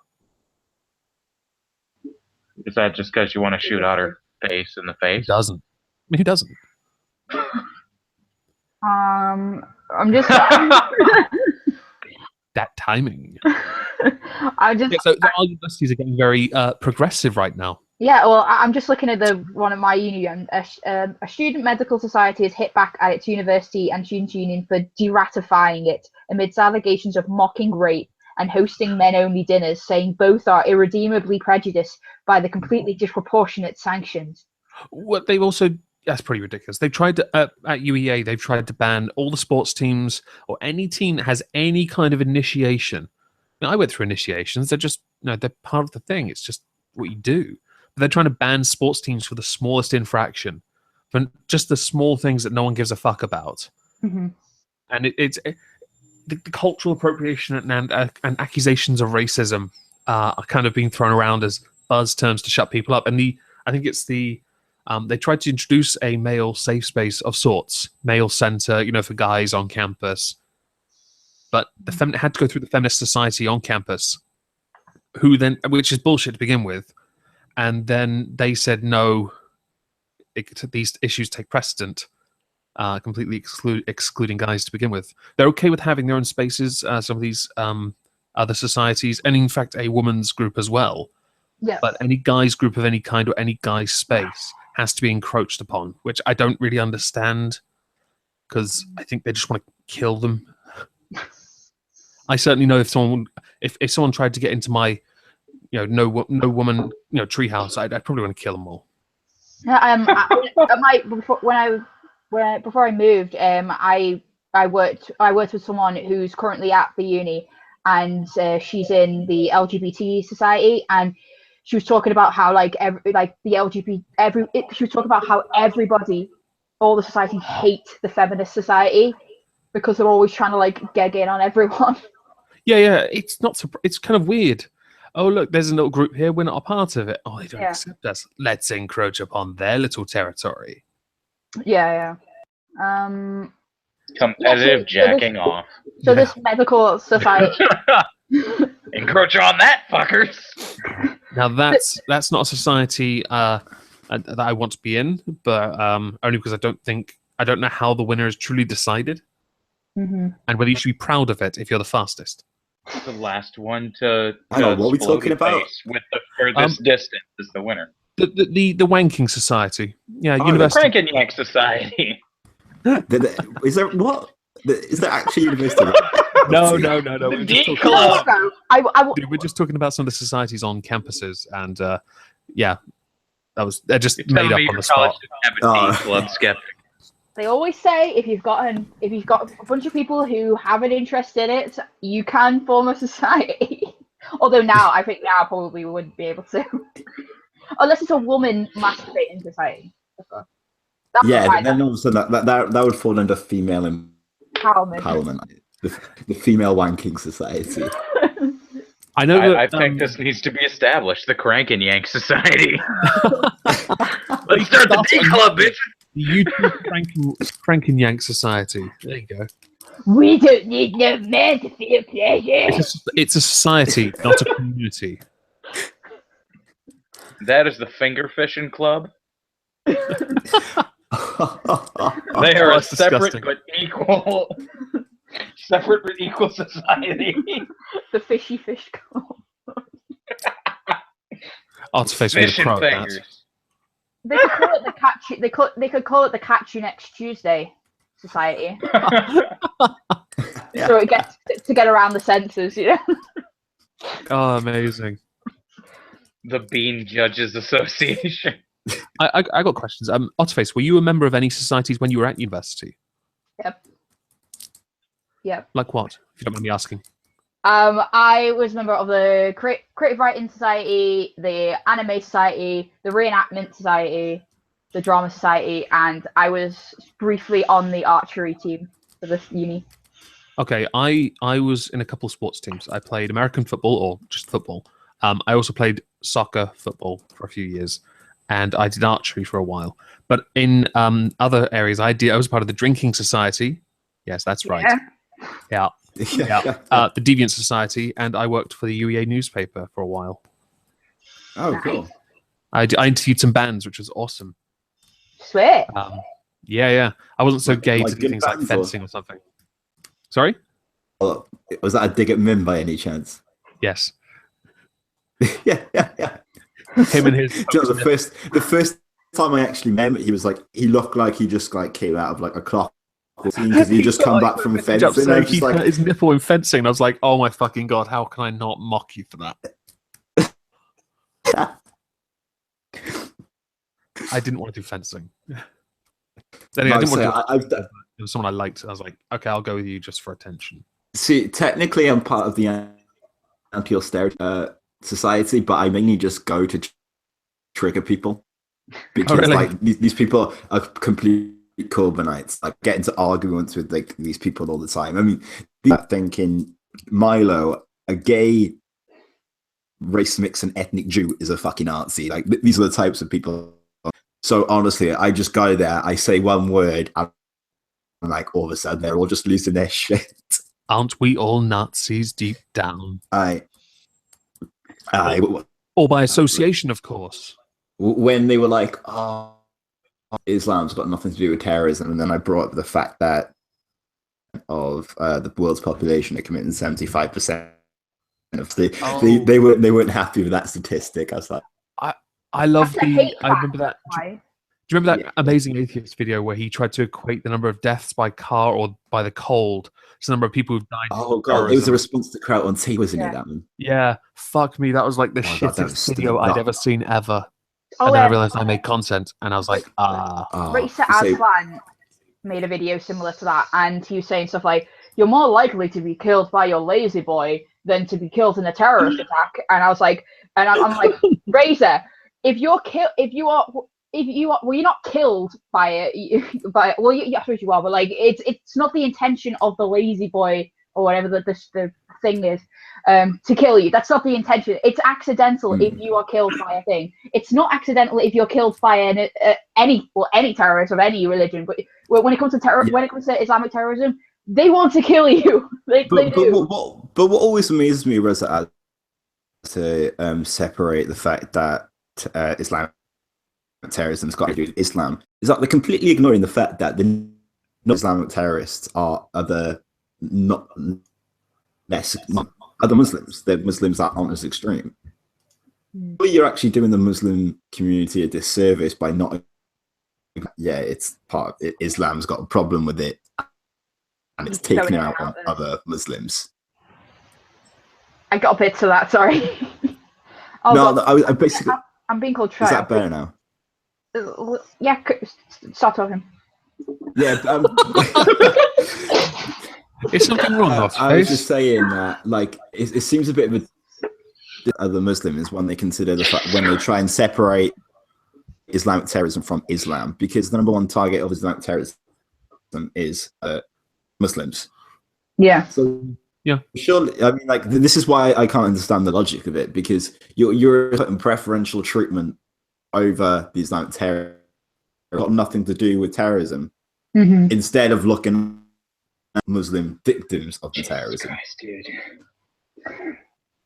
Is that just because you want to shoot Otter face in the face? Who doesn't? I mean, who doesn't? I'm just. That timing. I just. Yeah, so our universities are getting very progressive right now. Yeah, well, I'm just looking at one of my uni. A student medical society has hit back at its university and students' union for deratifying it amidst allegations of mocking rape and hosting men-only dinners, saying both are irredeemably prejudiced by the completely disproportionate sanctions. What they've also that's pretty ridiculous. They've tried to at UEA. They've tried to ban all the sports teams or any team that has any kind of initiation. I went through initiations. They're just they're part of the thing. It's just what you do. But they're trying to ban sports teams for the smallest infraction, for just the small things that no one gives a fuck about. Mm-hmm. And it's the cultural appropriation and accusations of racism are kind of being thrown around as buzz terms to shut people up. And I think it's they tried to introduce a male safe space of sorts, male center, for guys on campus. But it had to go through the feminist society on campus, which is bullshit to begin with. And then they said, no, these issues take precedent. Completely excluding guys to begin with. They're okay with having their own spaces, some of these other societies, and in fact a woman's group as well. Yeah. But any guy's group of any kind or any guy's space has to be encroached upon, which I don't really understand, because I think they just want to kill them. I certainly know if someone tried to get into my no woman treehouse, I'd probably want to kill them all. Before I moved, I worked with someone who's currently at the uni, and she's in the LGBT society, and she was talking about how she was talking about how all the society hate the feminist society because they're always trying to get in on everyone. Yeah, it's not. It's kind of weird. Oh, look, there's a little group here. We're not a part of it. Oh, they don't accept us. Let's encroach upon their little territory. Yeah. Competitive jacking off. So this medical society encroach on that, fuckers. Now that's not a society that I want to be in, but only because I don't know how the winner is truly decided, and whether you should be proud of it if you're the fastest. The last one to I don't know what we're talking about. With the furthest distance is the winner. The wanking society. Yeah, the university. Crank and Yank Society. Is there what? Is there actually university? No. We're just talking about some of the societies on campuses, and they're just made up on the spot. Club skeptic. They always say if you've got a bunch of people who have an interest in it, you can form a society. Although I think probably we wouldn't be able to, unless it's a woman masturbating society. Then all of a sudden that would fall under female empowerment. The female wanking society. I know. I think this needs to be established. The Crank and Yank Society. Let's start the D Club, bitch. The YouTube Crank and Yank Society. There you go. We don't need no man to feel pleasure. It's a society, not a community. That is the Finger Fishing Club. They are a separate but equal society. The Fishy Fish Club. Artifice with a pro. They could call it the catch. They could call it the Catch You Next Tuesday Society. So it gets to get around the censors, Oh, amazing. The Bean Judges Association. I got questions. Otterface, were you a member of any societies when you were at university? Yep. Like what? If you don't mind me asking. I was a member of the Creative Writing Society, the Anime Society, the Reenactment Society, the Drama Society, and I was briefly on the archery team for this uni. Okay, I was in a couple of sports teams. I played American football, or just football. I also played soccer football for a few years, and I did archery for a while. But in other areas, I was part of the drinking society, Yes, that's right. Yeah. Yeah. The Deviant Society, and I worked for the UEA newspaper for a while. Oh, cool. I interviewed some bands, which was awesome. Sweet. Yeah. I wasn't so gay to do good things like bands, fencing or something. Sorry? Oh, was that a dig at Mim by any chance? Yes. yeah. Him and his. Do you know, the first time I actually met him, he looked like he just came out of like a clock because he just come back from fencing. So he hurt his nipple in fencing, and I was like, "Oh my fucking god! How can I not mock you for that?" I didn't want to do fencing. Anyway, I didn't want to. It was someone I liked. I was like, "Okay, I'll go with you just for attention." See, technically, I'm part of the anti-austerity society, but I mainly just go to trigger people because like these people are complete Corbynites. Like get into arguments with like these people all the time. I mean, thinking Milo, a gay race mix and ethnic Jew, is a fucking Nazi. Like these are the types of people. So honestly, I just go there, I say one word, and like all of a sudden they're all just losing their shit. Aren't we all Nazis deep down? Or by association, of course. When they were like, "Oh, Islam's got nothing to do with terrorism," and then I brought up the fact that of the world's population are committing 75% of they weren't happy with that statistic. I was like, I love I remember that. Do you remember that Yeah. amazing atheist video where he tried to equate the number of deaths by car or by the cold to the number of people who've died? Oh god, it was a response to Kraut on Tea, wasn't it? That one? Yeah, fuck me, that was like the shittest video I'd ever seen ever. And then I realized I made content, and I was like, Racer Aslan made a video similar to that, and he was saying stuff like, "You're more likely to be killed by your lazy boy than to be killed in a terrorist attack." And I was like, I'm like, Razor, if you're not killed by it, I suppose you are, but like it's not the intention of the lazy boy or whatever the thing is to kill you. That's not the intention. It's accidental if you are killed by a thing. It's not accidental if you're killed by any terrorist of any religion. But when it comes to when it comes to Islamic terrorism, they want to kill you. They do. But what always amazes me, Reza, to separate the fact that Islamic terrorism's got to do with Islam is that they're completely ignoring the fact that the non-Islamic terrorists are other Muslims. They're Muslims that aren't as extreme. You're actually doing the Muslim community a disservice by not. Yeah, it's part of it. Islam's got a problem with it, and it's taking out on other Muslims. I got a bit to that. Sorry. I basically. I'm being called Trey. Is that better now? Yeah, start talking. Yeah. Is something wrong? I was just saying that, like, it seems a bit of the Muslims when they consider the fact when they try and separate Islamic terrorism from Islam, because the number one target of Islamic terrorism is Muslims. Yeah. So yeah, surely, I mean, like, this is why I can't understand the logic of it, because you're putting preferential treatment over the Islamic terror, got nothing to do with terrorism, instead of looking at Muslim victims of the terrorism. Christ, dude.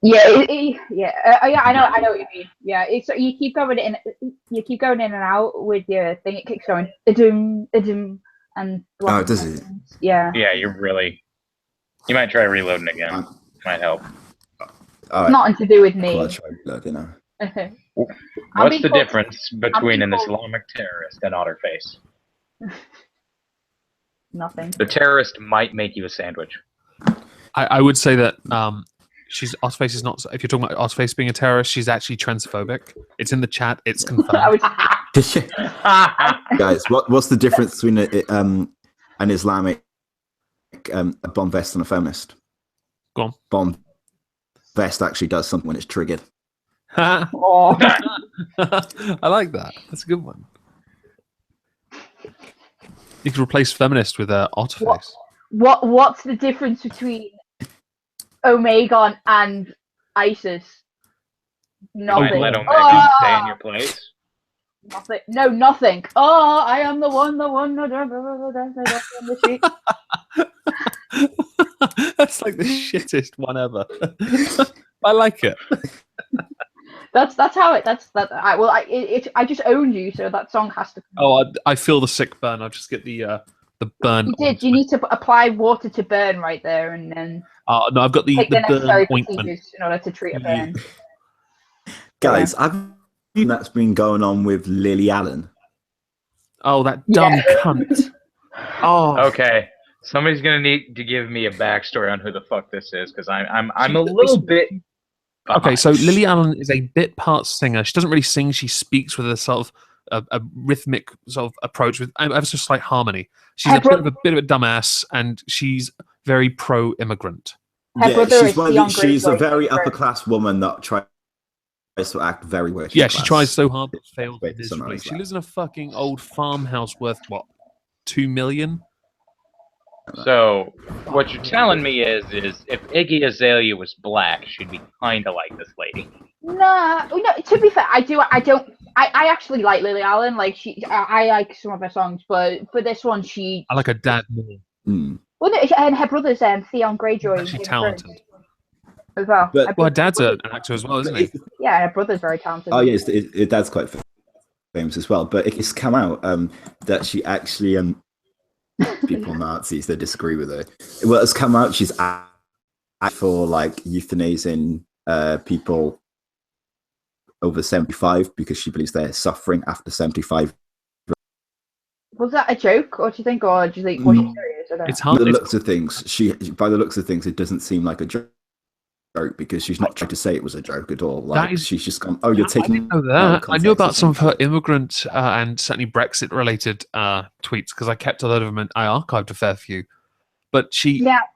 I know what you mean. Yeah, it's you keep going in and out with your thing. It keeps going and oh, does it? Yeah. Yeah, you might try reloading again. Might help. Nothing to do with me. I'll try reloading now. What's the difference between an Islamic terrorist and Otterface? Nothing. The terrorist might make you a sandwich. I would say that Otterface is not. If you're talking about Otterface being a terrorist, she's actually transphobic. It's in the chat. It's confirmed. Guys, what's the difference between an Islamic a bomb vest and a feminist? Go on. Bomb vest actually does something when it's triggered. Oh. I like that. That's a good one. You could replace feminist with Otterface. What's the difference between Omegon and ISIS? Nothing. Let Omegon stay in your place. Nothing. No, nothing. Oh, I am the one. The street. like the shittest one ever. I like it. That's how it. I just owned you, so that song has to. Oh, I feel the sick burn. I'll just get the burn. You did. You need to apply water to burn right there, and then. No, I've got the take the burn necessary ointment procedures in order to treat a burn. Guys, I've seen that's been going on with Lily Allen. Oh, that dumb cunt. Oh, Okay, somebody's gonna need to give me a backstory on who the fuck this is, because I'm a little bit. Okay, so Lily Allen is a bit part singer. She doesn't really sing. She speaks with a sort of a rhythmic sort of approach with ever so slight harmony. She's a bit of a dumbass, and she's very pro-immigrant. She's a very upper class woman that tries to act very working class. She tries so hard but fails miserably. She lives in a fucking old farmhouse worth what, $2 million? So what you're telling me is if Iggy Azalea was black, she'd be kind of like this lady. Nah, no. To be fair, I actually like Lily Allen. Like I like some of her songs, but for this one, I like her dad more. Mm. Well, no, and her brother's Theon Greyjoy. She's talented as well. But her dad's an actor as well, isn't he? Yeah, her brother's very talented. Oh yes, her dad's quite famous as well. But it's come out that she actually people Nazis that disagree with her. Well, it's come out she's for like euthanizing people over 75 because she believes they're suffering after 75. Was that a joke, or do you think, was she serious? It's hard. By the looks of things, it doesn't seem like a joke because she's not trying to say it was a joke at all. Like she's just gone, oh, you're taking. I didn't know that. I knew about some of her immigrant and certainly Brexit-related tweets because I kept a lot of them and I archived a fair few. But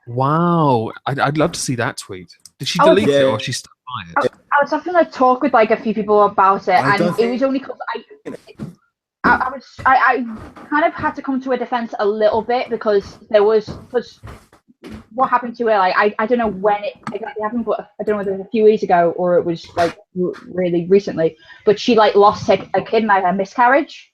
wow, I'd love to see that tweet. Did she delete it or she stuck by it? I was having a talk with like a few people about it, and it was only because I kind of had to come to her defense a little bit because what happened to her, like I don't know when it exactly happened, but I don't know whether it was a few years ago or it was like really recently, but she like lost a kid and had a miscarriage.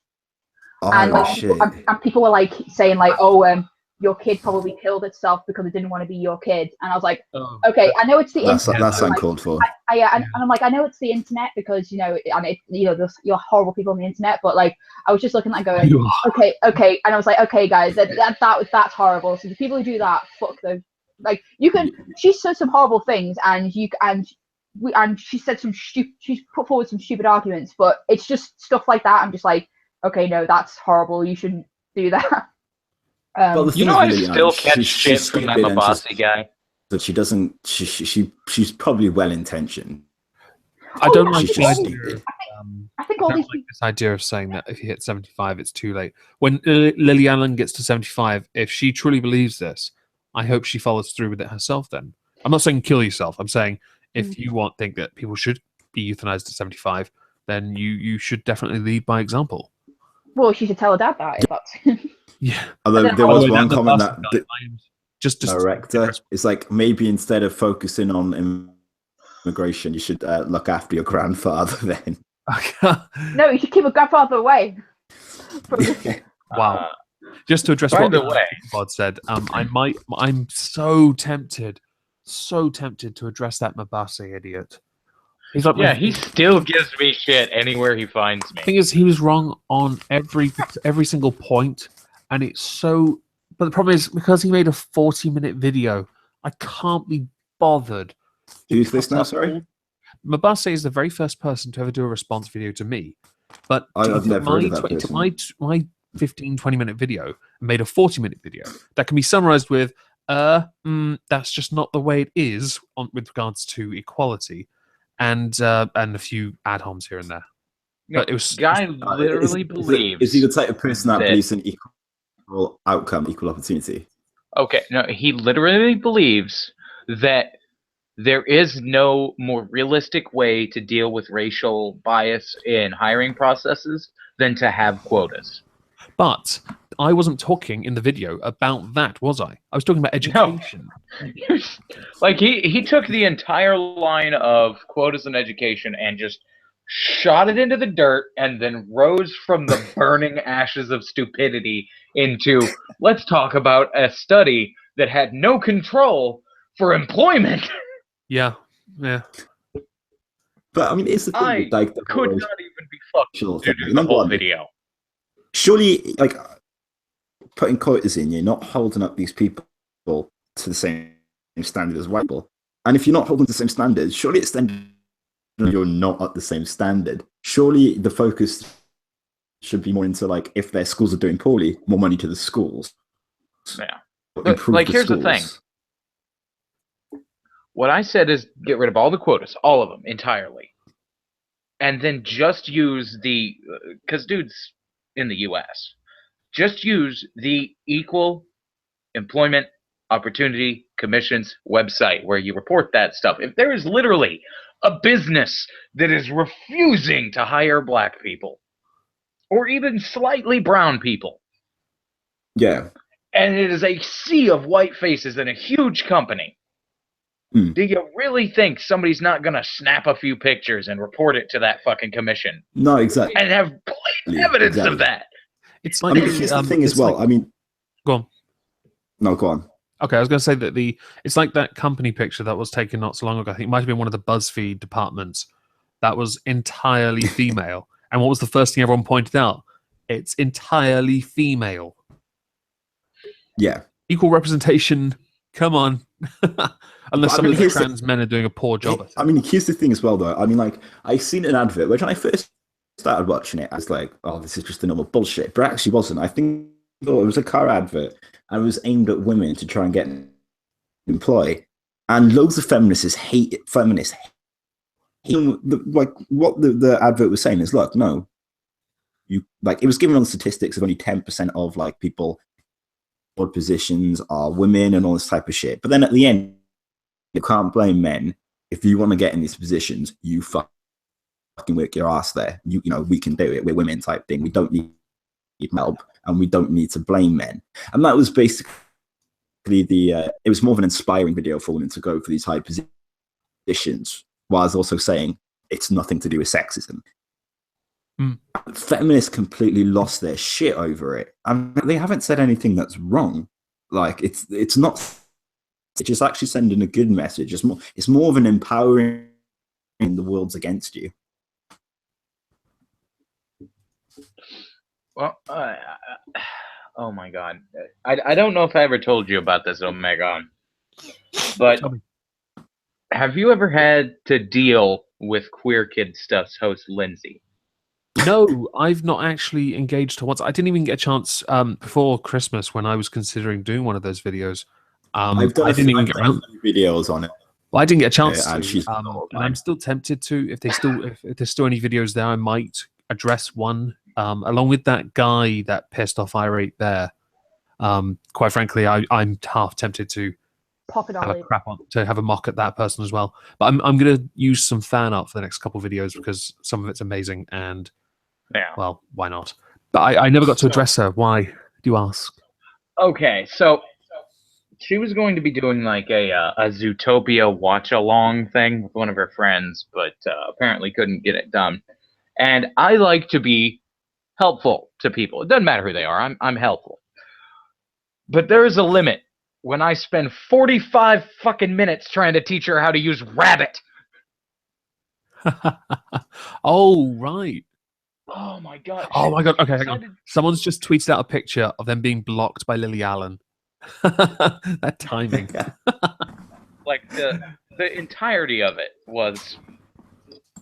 Shit. And people were like saying like, oh, your kid probably killed itself because it didn't want to be your kid. And I was like, okay, I know it's the internet. That's uncalled for. And I'm like, I know it's the internet because, there's you're horrible people on the internet, but like, I was just looking at that going, okay. And I was like, okay, guys, that's horrible. So the people who do that, fuck them. Like, she said some horrible things and she said she's put forward some stupid arguments, but it's just stuff like that. I'm just like, okay, no, that's horrible. You shouldn't do that. I still catch shit from that Mabasi guy. But she doesn't. She's probably well intentioned. I don't like this idea. I think all these this idea of saying that if you hit 75, it's too late. When Lily Allen gets to 75, if she truly believes this, I hope she follows through with it herself. Then I'm not saying kill yourself. I'm saying if you think that people should be euthanized at 75, then you should definitely lead by example. Well, she should tell her dad that. If that's yeah. Although there was one comment that the just director is like, maybe instead of focusing on immigration, you should look after your grandfather then. No, you should keep a grandfather away. Wow. Just to address what Bod said, I'm so tempted to address that Mabasi idiot. He's like, he still gives me shit anywhere he finds me. The thing is, he was wrong on every single point, and it's so. But the problem is because he made a 40-minute video, I can't be bothered. Who's this now? Sorry, Mabasi is the very first person to ever do a response video to me. But I've never heard of that person. My 15-20-minute video made a 40-minute video that can be summarized with, that's just not the way it is with regards to equality. And a few ad-homs here and there. But it was guy literally believes. Is he the type of person that believes in equal outcome, equal opportunity? Okay, no, he literally believes that there is no more realistic way to deal with racial bias in hiring processes than to have quotas. But I wasn't talking in the video about that, was I? I was talking about education. No. Like he took the entire line of quotas in education and just shot it into the dirt and then rose from the burning ashes of stupidity into, let's talk about a study that had no control for employment. Yeah, yeah. But I mean, it's the thing I with, like, the could whole not even be fucked racial to thing. do the Number whole one, video. surely, like, putting quotas in, you're not holding up these people to the same standard as white people. And if you're not holding to the same standard, surely it's then you're not at the same standard. Surely the focus should be more into, like, if their schools are doing poorly, more money to the schools. Yeah. Improve Like, the here's schools. the thing. What I said is get rid of all the quotas, all of them, entirely. And then just use the, because dudes in the U.S., just use the Equal Employment Opportunity Commission's website where you report that stuff. If there is literally a business that is refusing to hire black people, or even slightly brown people, Yeah. and it is a sea of white faces in a huge company, do you really think somebody's not going to snap a few pictures and report it to that fucking commission? No, exactly. And have blatant evidence of that. It's I like mean, here's the thing as well. like, I mean, go on. No, go on. Okay, I was going to say that it's like that company picture that was taken not so long ago. I think it might have been one of the BuzzFeed departments that was entirely female. And what was the first thing everyone pointed out? It's entirely female. Yeah. Equal representation. Come on. Unless some of the trans men are doing a poor job. I mean, here's the thing as well, though. I mean, like, I seen an advert, which when I first started watching it, I was like, oh, this is just a normal bullshit. But it actually wasn't. I think it was a car advert, and it was aimed at women to try and get employed. And loads of feminists hate it. Like, what the advert was saying is, look, no. It was given on statistics of only 10% of, like, people board positions are women and all this type of shit. But then at the end, you can't blame men. If you want to get in these positions, you fucking work your ass there. You know, we can do it. We're women type thing. We don't need help, and we don't need to blame men. And that was basically it was more of an inspiring video for women to go for these high positions, while I was also saying it's nothing to do with sexism. Feminists completely lost their shit over it, and they haven't said anything that's wrong. Like, it's not. It's just actually sending a good message. It's more of an empowering the world's against you. Well, oh my god. I don't know if I ever told you about this, Omegon, but have you ever had to deal with Queer Kid Stuff's host, Lindsay? No, I've not actually engaged her once. I didn't even get a chance before Christmas when I was considering doing one of those videos. I've done videos on it. Well, I didn't get a chance and to, and I'm still tempted to. If there's still any videos there, I might address one along with that guy that pissed off irate there. Quite frankly, I'm half tempted to pop it have a mock at that person as well. But I'm going to use some fan art for the next couple of videos because some of it's amazing and well, why not? But I never got to address her. Why do you ask? Okay, so she was going to be doing like a Zootopia watch-along thing with one of her friends, but apparently couldn't get it done. And I like to be helpful to people. It doesn't matter who they are. I'm helpful. But there is a limit when I spend 45 fucking minutes trying to teach her how to use Rabbit. Oh, right. Oh my god. Oh my god. Okay, hang on. Someone's just tweeted out a picture of them being blocked by Lily Allen. That timing. Like the entirety of it was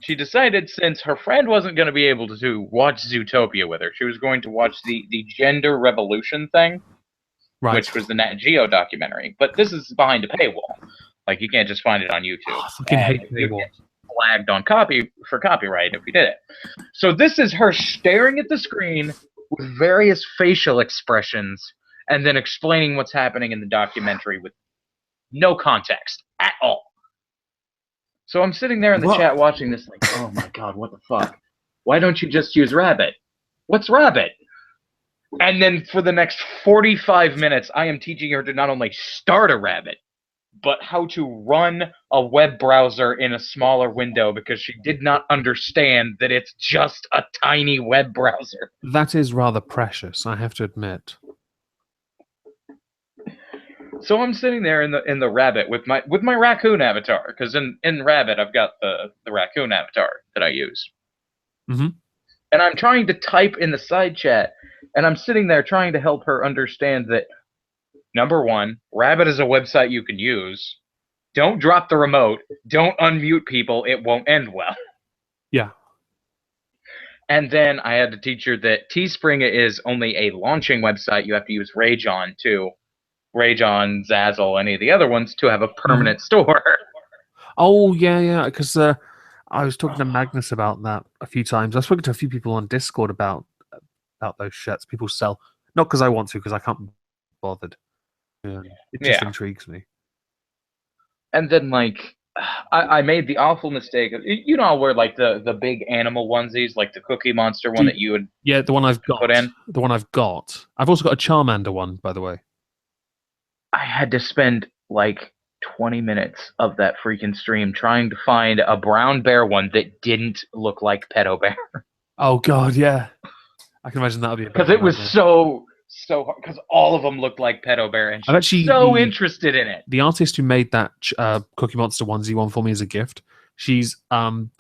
she decided since her friend wasn't going to be able to watch Zootopia with her, she was going to watch the Gender Revolution thing, right, which was the Nat Geo documentary. But this is behind a paywall. Like, you can't just find it on YouTube. Oh, I fucking hate paywall. Flagged on copyright if we did it. So this is her staring at the screen with various facial expressions and then explaining what's happening in the documentary with no context at all. So I'm sitting there in the chat watching this like, oh my god, what the fuck? Why don't you just use Rabbit? What's Rabbit? And then for the next 45 minutes, I am teaching her to not only start a Rabbit, but how to run a web browser in a smaller window because she did not understand that it's just a tiny web browser. That is rather precious, I have to admit. So I'm sitting there in the rabbit with my raccoon avatar, because in rabbit I've got the raccoon avatar that I use. Mm-hmm. And I'm trying to type in the side chat, and I'm sitting there trying to help her understand that, number one, Rabbit is a website you can use. Don't drop the remote. Don't unmute people. It won't end well. Yeah. And then I had to teach her that Teespring is only a launching website. You have to use Rageon too. Rageon, Zazzle, any of the other ones to have a permanent store. Oh, yeah, because I was talking to Magnus about that a few times. I've spoken to a few people on Discord about those shirts people sell. Not because I want to, because I can't be bothered. It just intrigues me. And then, like, I made the awful mistake of, you know, I'll wear like the big animal onesies, like the Cookie Monster one that you would the one I've got. put in. The one I've got. I've also got a Charmander one, by the way. I had to spend like 20 minutes of that freaking stream trying to find a brown bear one that didn't look like Pedo Bear. Oh God, yeah. I can imagine that would be because it was so hard, because all of them looked like Pedo Bear, and I'm actually so interested in it. The artist who made that Cookie Monster onesie one for me as a gift, she's I'm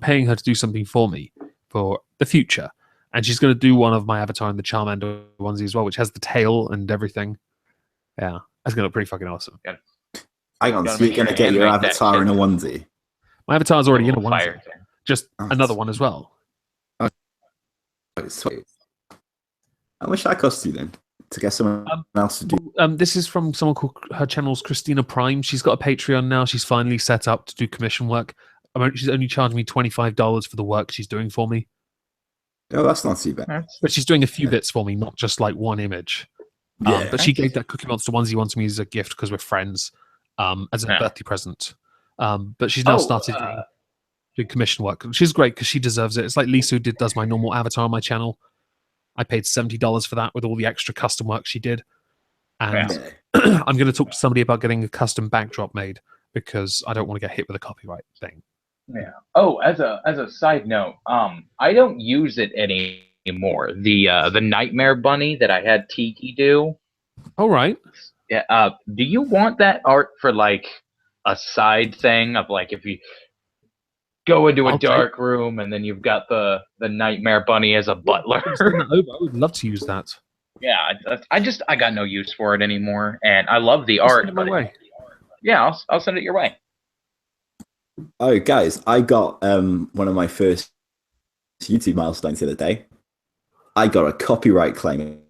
paying her to do something for me for the future, and she's going to do one of my avatar in the Charmander onesie as well, which has the tail and everything. Yeah, that's going to look pretty fucking awesome. Yeah. Hang on, so you're going to get your avatar in a onesie? My avatar's already in a onesie. Just Oh, another one as well. Oh, sweet. How much that cost you then to get someone else to do? This is from someone called, her channel's Christina Prime. She's got a Patreon now. She's finally set up to do commission work. She's only charging me $25 for the work she's doing for me. Oh, that's not too bad. But she's doing a few bits for me, not just like one image. But she gave that Cookie Monster onesie one to me as a gift because we're friends, as a birthday present. But she's now started doing commission work. She's great because she deserves it. It's like Lisa who does my normal avatar on my channel. I paid $70 for that with all the extra custom work she did. And I'm going to talk to somebody about getting a custom backdrop made because I don't want to get hit with a copyright thing. Yeah. Oh, as a side note, I don't use it anymore. The Nightmare Bunny that I had Tiki do. All right. Yeah. Do you want that art for like a side thing of like if you go into a dark room and then you've got the Nightmare Bunny as a butler? I would love to use that. Yeah. I got no use for it anymore, and I love the art. Send it my way. Yeah, I'll send it your way. Oh, guys, I got one of my first YouTube milestones the other day. I got a copyright claim.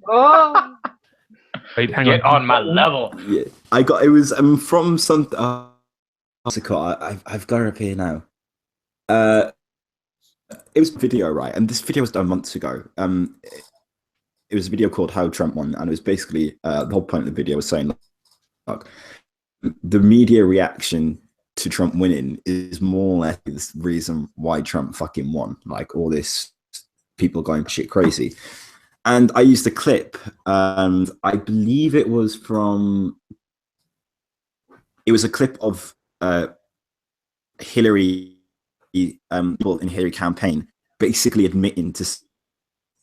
Oh. Wait, hang Get on my level. Yeah, I got it was from some. What's it called? I've got it up here now. It was a video, right? And this video was done months ago. It was a video called "How Trump Won," and it was basically the whole point of the video was saying, look, the media reaction to Trump winning is more or less the reason why Trump fucking won. Like all this people going shit crazy. And I used a clip, and I believe it was from. It was a clip of Hillary, people in Hillary campaign, basically admitting to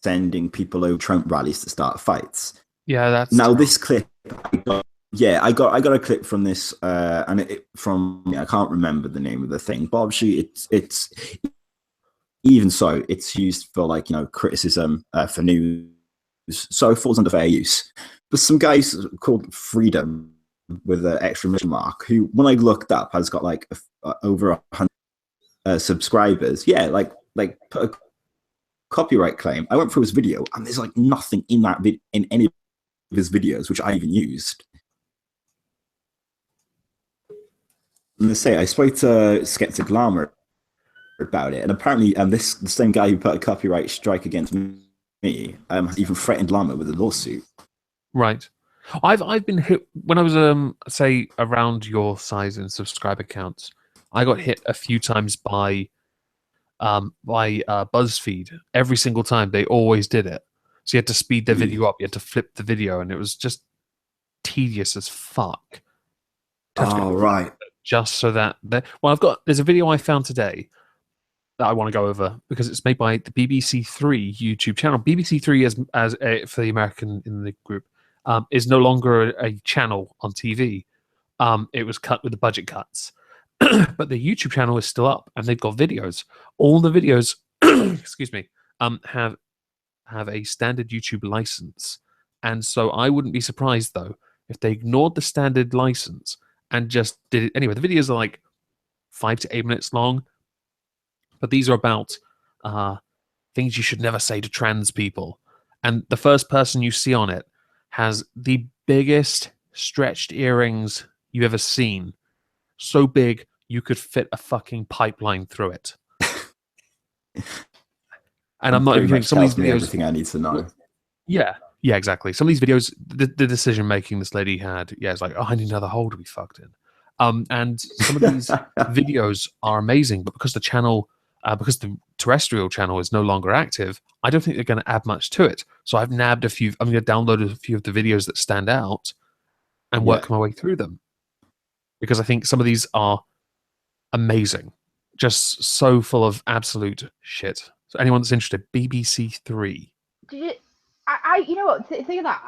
sending people over Trump rallies to start fights. Yeah, that's now this clip. I got a clip from this, and I can't remember the name of the thing, but obviously it's even so it's used for like criticism for news, so it falls under fair use. But some guys called Freedom with an exclamation mark, who when I looked up has got like over 100 subscribers. Yeah, like put a copyright claim. I went through his video, and there's like nothing in that in any of his videos which I even used. And I spoke to Skeptic Llama about it, and apparently, the same guy who put a copyright strike against me, even threatened Llama with a lawsuit. Right. I've been hit when I was say around your size in subscriber counts. I got hit a few times by BuzzFeed. Every single time, they always did it. So you had to speed their video up. You had to flip the video, and it was just tedious as fuck. Oh, right. Just so that there's a video I found today that I want to go over because it's made by the BBC Three YouTube channel. BBC Three as for the American in the group is no longer a channel on TV. It was cut with the budget cuts. But the YouTube channel is still up, and they've got videos. All the videos, excuse me, have a standard YouTube license, and so I wouldn't be surprised though if they ignored the standard license and just did it anyway. The videos are like 5 to 8 minutes long, but these are about things you should never say to trans people. And the first person you see on it has the biggest stretched earrings you've ever seen. So big you could fit a fucking pipeline through it. And I'm not even kidding. Some of these videos, everything I need to know. Yeah, exactly. Some of these videos, the decision making this lady had, it's like, oh, I need another hole to be fucked in. And some of these videos are amazing, but because the channel, because the terrestrial channel is no longer active, I don't think they're going to add much to it. So I've nabbed a few. I'm going to download a few of the videos that stand out and work my way through them, because I think some of these are amazing, just so full of absolute shit. So anyone that's interested, BBC Three. You know what? Think of that.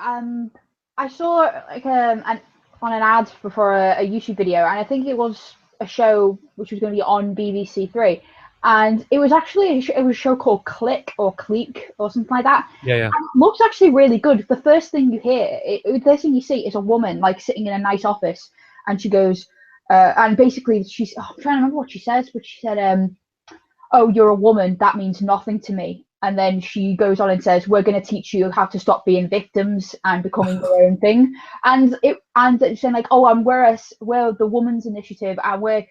I saw like on an ad before a YouTube video, and I think it was a show which was going to be on BBC Three, and it was actually a show called Click or Cleek or something like that. Yeah. And it looks actually really good. The first thing you hear, the first thing you see is a woman like sitting in a nice office, and she goes, and basically she's I'm trying to remember what she says, but she said, "Oh, you're a woman. That means nothing to me." And then she goes on and says, "We're going to teach you how to stop being victims and becoming your own thing." And saying like, "Oh, and we're the Women's Initiative, and we're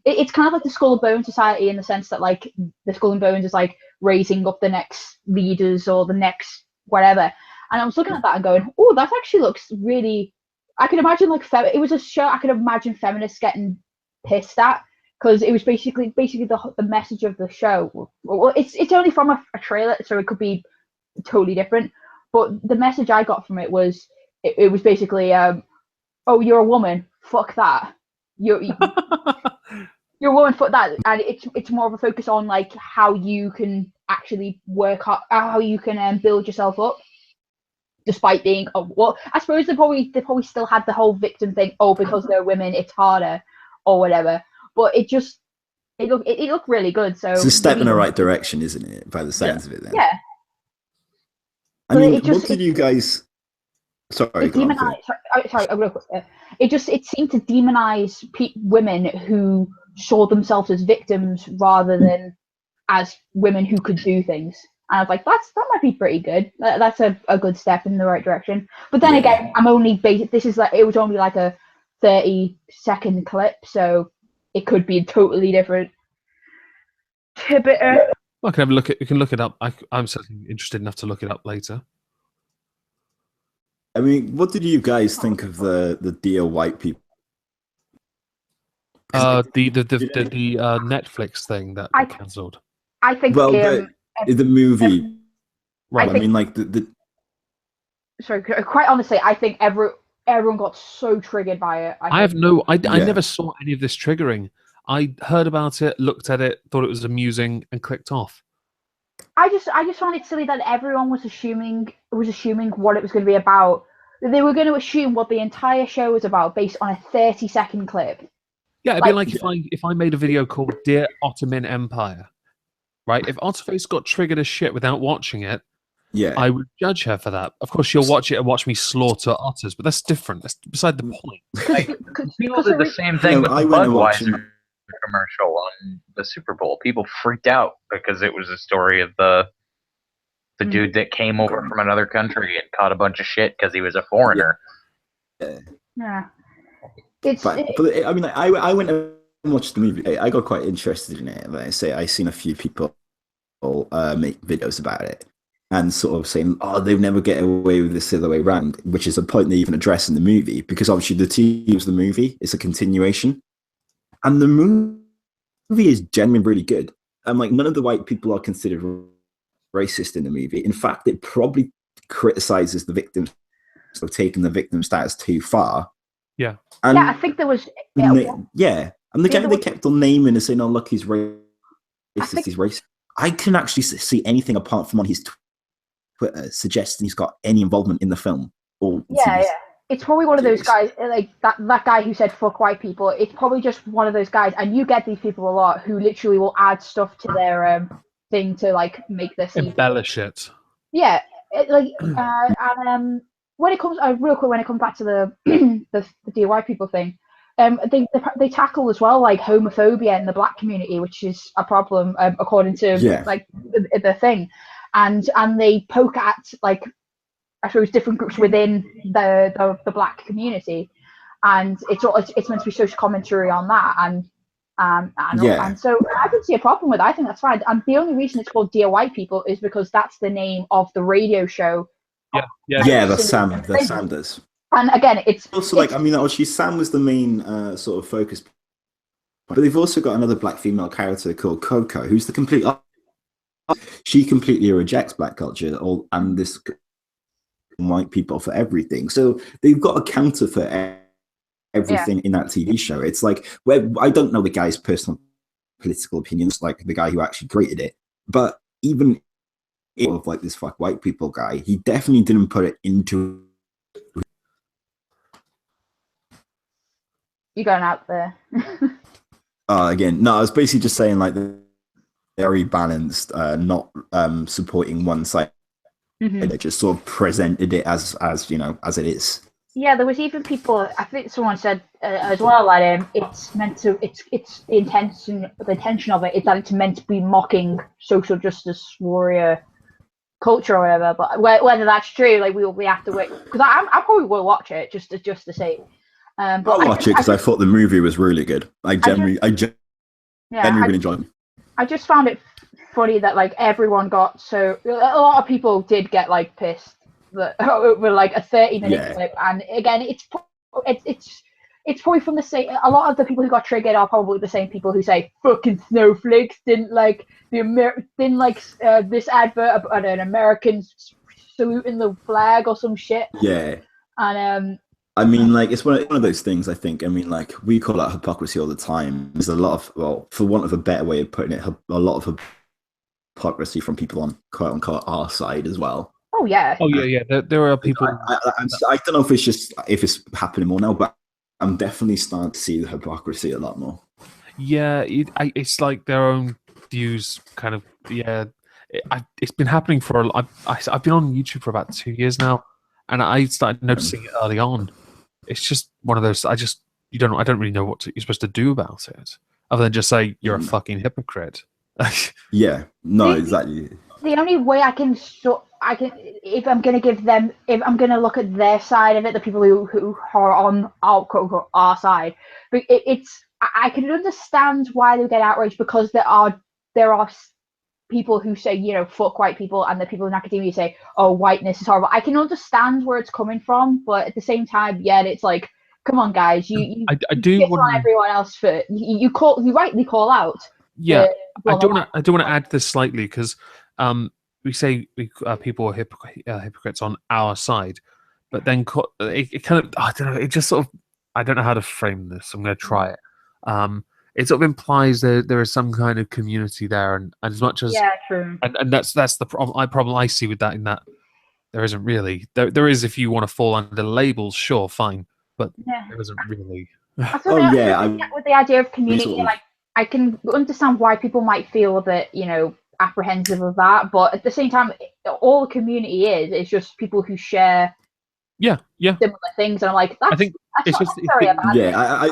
it's kind of like the Skull and Bones Society in the sense that like the Skull and Bones is like raising up the next leaders or the next whatever." And I was looking at that and going, "Oh, that actually looks really." I could imagine like it was a show I could imagine feminists getting pissed at. Because it was basically the message of the show. Well, it's only from a trailer, so it could be totally different. But the message I got from it was it was basically, "Oh, you're a woman. Fuck that. You're a woman. Fuck that." And it's more of a focus on like how you can actually work hard, how you can build yourself up, despite being well. I suppose they probably still had the whole victim thing. Oh, because they're women, it's harder, or whatever. But it looked really good. So it's a step in the right direction, isn't it? By the sounds of it, then. Yeah. I mean, what did you guys? Sorry, go on. Sorry. It seemed to demonize women who saw themselves as victims rather than as women who could do things. And I was like, that might be pretty good. That's a good step in the right direction. But then again, it was only like a 30-second clip, so it could be totally different. I can have a look at. You can look it up. I'm certainly interested enough to look it up later. I mean, what did you guys think of the Dear White People? The Netflix thing that I cancelled. I think. Well, the movie. Right. I mean, like the. Sorry, quite honestly, I think everyone got so triggered by it. I never saw any of this triggering. I heard about it, looked at it, thought it was amusing, and clicked off. I just found it silly that everyone was assuming what it was going to be about. They were going to assume what the entire show was about based on a 30-second clip. Yeah, it'd be like if I made a video called "Dear Ottoman Empire," right? If Otterface got triggered as shit without watching it, I would judge her for that. Of course, she'll watch it and watch me slaughter otters, but that's different. That's beside the point. People did the same thing with the Budweiser commercial on the Super Bowl. People freaked out because it was a story of the dude that came over from another country and caught a bunch of shit because he was a foreigner. Yeah. But I mean, I went and watched the movie. I got quite interested in it. Like I say, I seen a few people make videos about it. And sort of saying, "Oh, they'll never get away with this the other way around," which is a point they even address in the movie, because obviously the TV was the movie, it's a continuation, and the movie is genuinely really good. And like, none of the white people are considered racist in the movie. In fact, it probably criticizes the victims of taking the victim status too far. Yeah, and I think there was. And the guy they kept on naming and saying, "Oh, look, he's racist. He's racist." I couldn't actually see anything apart from on his Twitter suggesting he's got any involvement in the film or Yeah, TV yeah. It's probably one of those series. guys, like that guy who said "fuck white people." It's probably just one of those guys, and you get these people a lot who literally will add stuff to their thing to like make this Embellish it. Yeah, and when it comes real quick, when it comes back to the the DIY people thing, they tackle as well like homophobia in the black community, which is a problem according to like the thing, and they poke at like I suppose different groups within the black community, and it's meant to be social commentary on that, and so I can see a problem with it. I think that's fine. And the only reason it's called Dear White People is because that's the name of the radio show. Yeah, the Sanders. And again, it's also like, I mean, actually, Sam was the main sort of focus, but they've also got another black female character called Coco, who's the complete. She completely rejects black culture, and this white people for everything. So they've got a counter for everything in that TV show. It's like, I don't know the guy's personal political opinions, like the guy who actually created it, but even of like this fuck white people guy, he definitely didn't put it into. You going out there? Again, no, I was basically just saying like very balanced, not supporting one side. They just sort of presented it as you know, as it is. Yeah, there was even people. I think someone said as well that it's meant to. It's the intention of it is that it's meant to be mocking social justice warrior culture or whatever. But whether that's true, like we have to wait, because I probably will watch it just to see. But I'll watch it because I thought the movie was really good. I genuinely really enjoyed it. I just found it funny that like everyone got a lot of people did get like pissed that over like a 30-minute clip, and again it's probably from the same. A lot of the people who got triggered are probably the same people who say fucking snowflakes didn't like this advert about an American saluting the flag or some shit. Yeah, and I mean, like, it's one of those things, I think. I mean, like, we call out hypocrisy all the time. There's a lot of, well, for want of a better way of putting it, a lot of hypocrisy from people on quote unquote our side as well. Oh yeah. There are people. I don't know if it's happening more now, but I'm definitely starting to see the hypocrisy a lot more. Yeah, it's like their own views, kind of. Yeah, it's been happening for. I've been on YouTube for about 2 years now, and I started noticing it early on. It's just one of those. I don't really know what you're supposed to do about it, other than just say you're a fucking hypocrite. Yeah, no, exactly. The only way I can if I'm gonna look at their side of it, the people who are on our side, but I can understand why they get outraged, because there are people who say, you know, fuck white people, and the people in academia say, oh, whiteness is horrible. I can understand where it's coming from, but at the same time, yeah, it's like, come on, guys, you do want on everyone else for you rightly call out. Yeah, I don't want to add this slightly, because we say people are hypocrites on our side, but then it kind of, I don't know, it just sort of, I don't know how to frame this. I'm going to try it. It sort of implies there is some kind of community there, and as much as true. And that's the problem I see with that, in that there isn't really. There is, if you want to fall under labels, sure, fine, but there isn't really. With the idea of community, like, I can understand why people might feel a bit, you know, apprehensive of that, but at the same time, all the community is just people who share similar things, and I'm like, that's, I think that's it's not necessarily a bad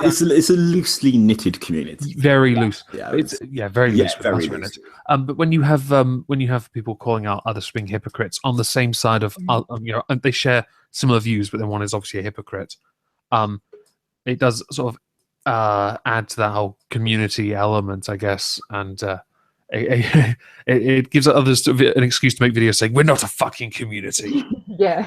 thing. It's a loosely knitted community, very loose. Very loose. Very loose. But when you have people calling out others being hypocrites on the same side of, you know, and they share similar views, but then one is obviously a hypocrite, it does sort of add to that whole community element, I guess, and it gives others an excuse to make videos saying we're not a fucking community. Yeah.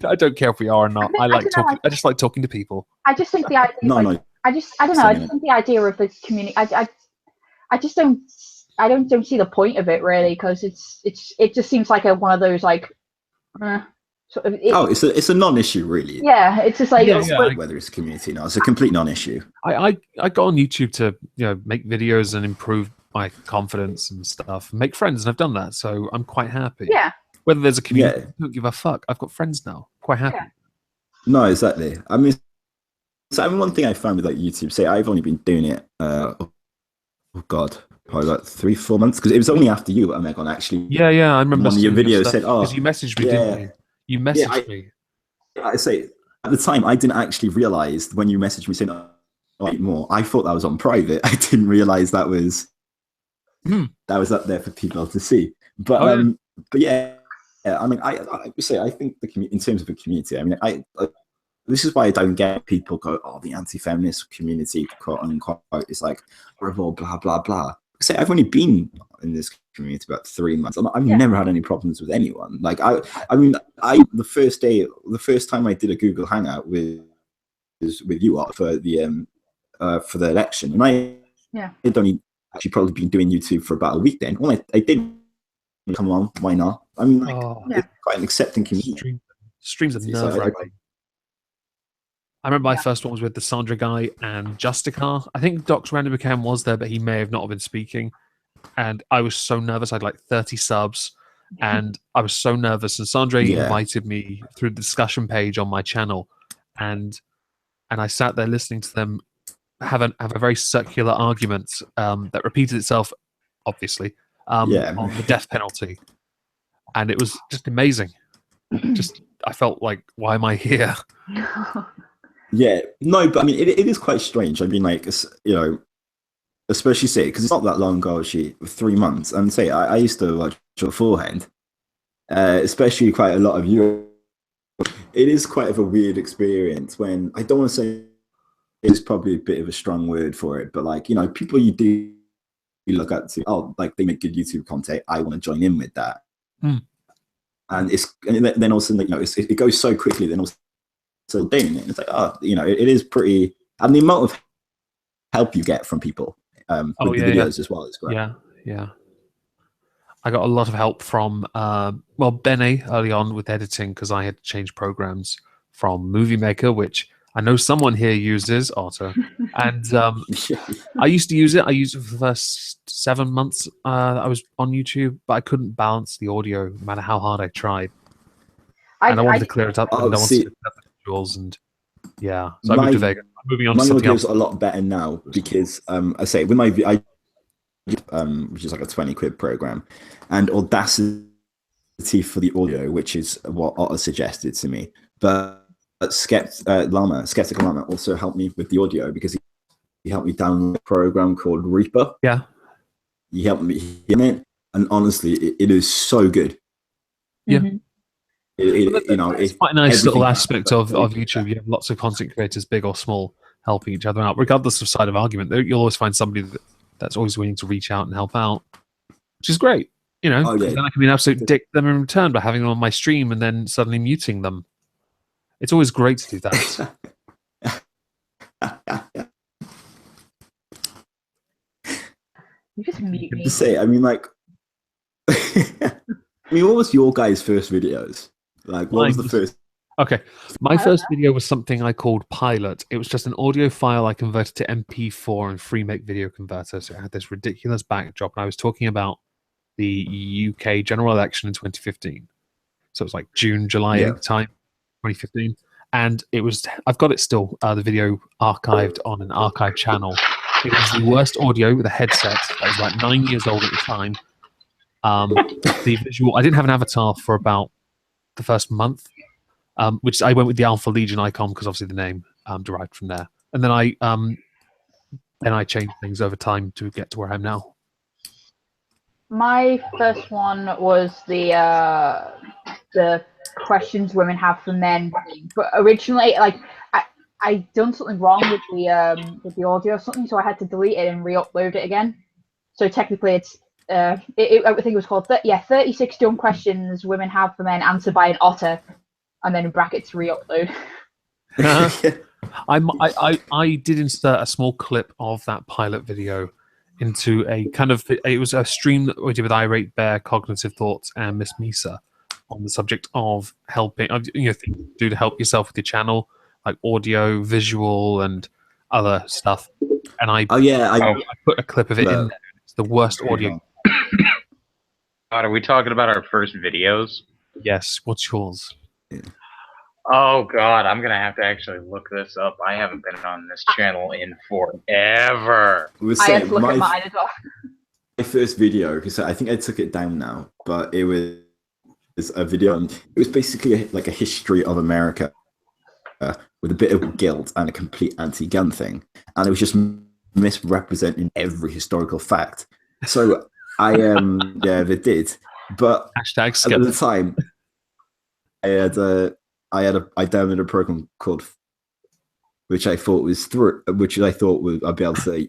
I don't care if we are or not. I just like talking to people. I just think the idea. I don't know. I just think the idea of the community. I just don't see the point of it, really, because it just seems like one of those like. Sort of, it's a non-issue, really. Yeah, it's just like whether it's a community or not, it's a complete non-issue. I got on YouTube to, you know, make videos and improve my confidence and stuff, make friends, and I've done that, so I'm quite happy. Yeah. Whether there's a community, Yeah. I don't give a fuck. I've got friends now. Quite happy. Yeah. No, exactly. I mean, so one thing I found with like YouTube, say I've only been doing it. Oh God, probably like 3-4 months, because it was only after you, Omegon, actually. Yeah, I remember One of your seeing videos stuff, said, "Oh, because you messaged me, yeah, didn't you? You messaged me. I say at the time I didn't actually realize when you messaged me saying, "Oh, wait, more." I thought that was on private. I didn't realize that was up there for people to see. But but yeah. I mean, I would say I think in terms of a community, I mean, this is why I don't get people go, "Oh, the anti-feminist community, quote unquote, is like horrible, blah blah blah." Say I've only been in this community about 3 months. I've never had any problems with anyone. Like I mean, the first time I did a Google Hangout with you for the election, and I had only actually probably been doing YouTube for about a week then. Well, I did. Come on, why not? I mean, it's quite an accepting community. Streams are nerve-wracking. I remember my first one was with the Sandra guy and Justicar. I think Dr. Randy McCann was there, but he may have not been speaking. And I was so nervous. I had like 30 subs, and I was so nervous. And Sandra invited me through the discussion page on my channel, and I sat there listening to them have a very circular argument that repeated itself, obviously, on the death penalty, and it was just amazing. I felt like, why am I here? Yeah, no, but I mean, it is quite strange. I mean, like, you know, especially say because it's not that long ago, 3 months, and say I used to watch beforehand, especially quite a lot of you. It is quite of a weird experience when I don't want to say it's probably a bit of a strong word for it, but like, you know, people you look at to, oh, like they make good YouTube content, I want to join in with that. And then also, you know, it goes so quickly, then also doing it. It's like, oh, you know, it is pretty, and the amount of help you get from people with the videos as well is great. Yeah. I got a lot of help from Benny early on with editing, because I had to change programs from Movie Maker, which I know someone here uses, Otto, and I used to use it. I used it for the first 7 months I was on YouTube, but I couldn't balance the audio no matter how hard I tried. And I wanted to clear it up, and I wanted to have the visuals, and so I moved to Vegas. I'm moving on to something else. My audio is a lot better now because I say with my which is like a 20 quid program, and Audacity for the audio, which is what Otto suggested to me, but Skeptical Llama also helped me with the audio because he helped me download a program called Reaper. Yeah, he helped me in it, and honestly, it is so good. Yeah, it's quite a nice little aspect of YouTube. You have lots of content creators, big or small, helping each other out, regardless of side of argument. You'll always find somebody that's always willing to reach out and help out, which is great. You know, then I can be an absolute dick to them in return by having them on my stream and then suddenly muting them. It's always great to do that. You just mute me. To say, I mean, like, I mean, what was your guys' first videos? Like, what was the first? Okay, my first video was something I called Pilot. It was just an audio file I converted to MP4 and Freemake Video Converter. So it had this ridiculous backdrop, and I was talking about the UK general election in 2015. So it was like June, July time, 2015. And it was, I've got it still, the video archived on an archive channel. It was the worst audio with a headset. I was like 9 years old at the time. The visual, I didn't have an avatar for about the first month, which I went with the Alpha Legion icon because obviously the name derived from there. And then I changed things over time to get to where I am now. My first one was the questions women have for men, but originally, like, I done something wrong with the audio or something, so I had to delete it and re-upload it again. So technically, it's I think it was called 36 dumb questions women have for men answered by an otter, and then in brackets re-upload. I did insert a small clip of that pilot video into a kind of, it was a stream that we did with Irate Bear, Cognitive Thoughts, and Miss Misa on the subject of helping, things to do to help yourself with your channel, like audio, visual, and other stuff. And I put a clip of it in there. It's The worst audio. God, are we talking about our first videos? Yes. What's yours? Oh God, I'm gonna have to actually look this up. I haven't been on this channel in forever. I had to look at mine as well. My first video, because I think I took it down now, but it was a video. And it was basically like a history of America with a bit of guilt and a complete anti-gun thing, and it was just misrepresenting every historical fact. So I yeah, they did. But Hashtag at skip. the time, I downloaded a program called, which I thought I'd be able to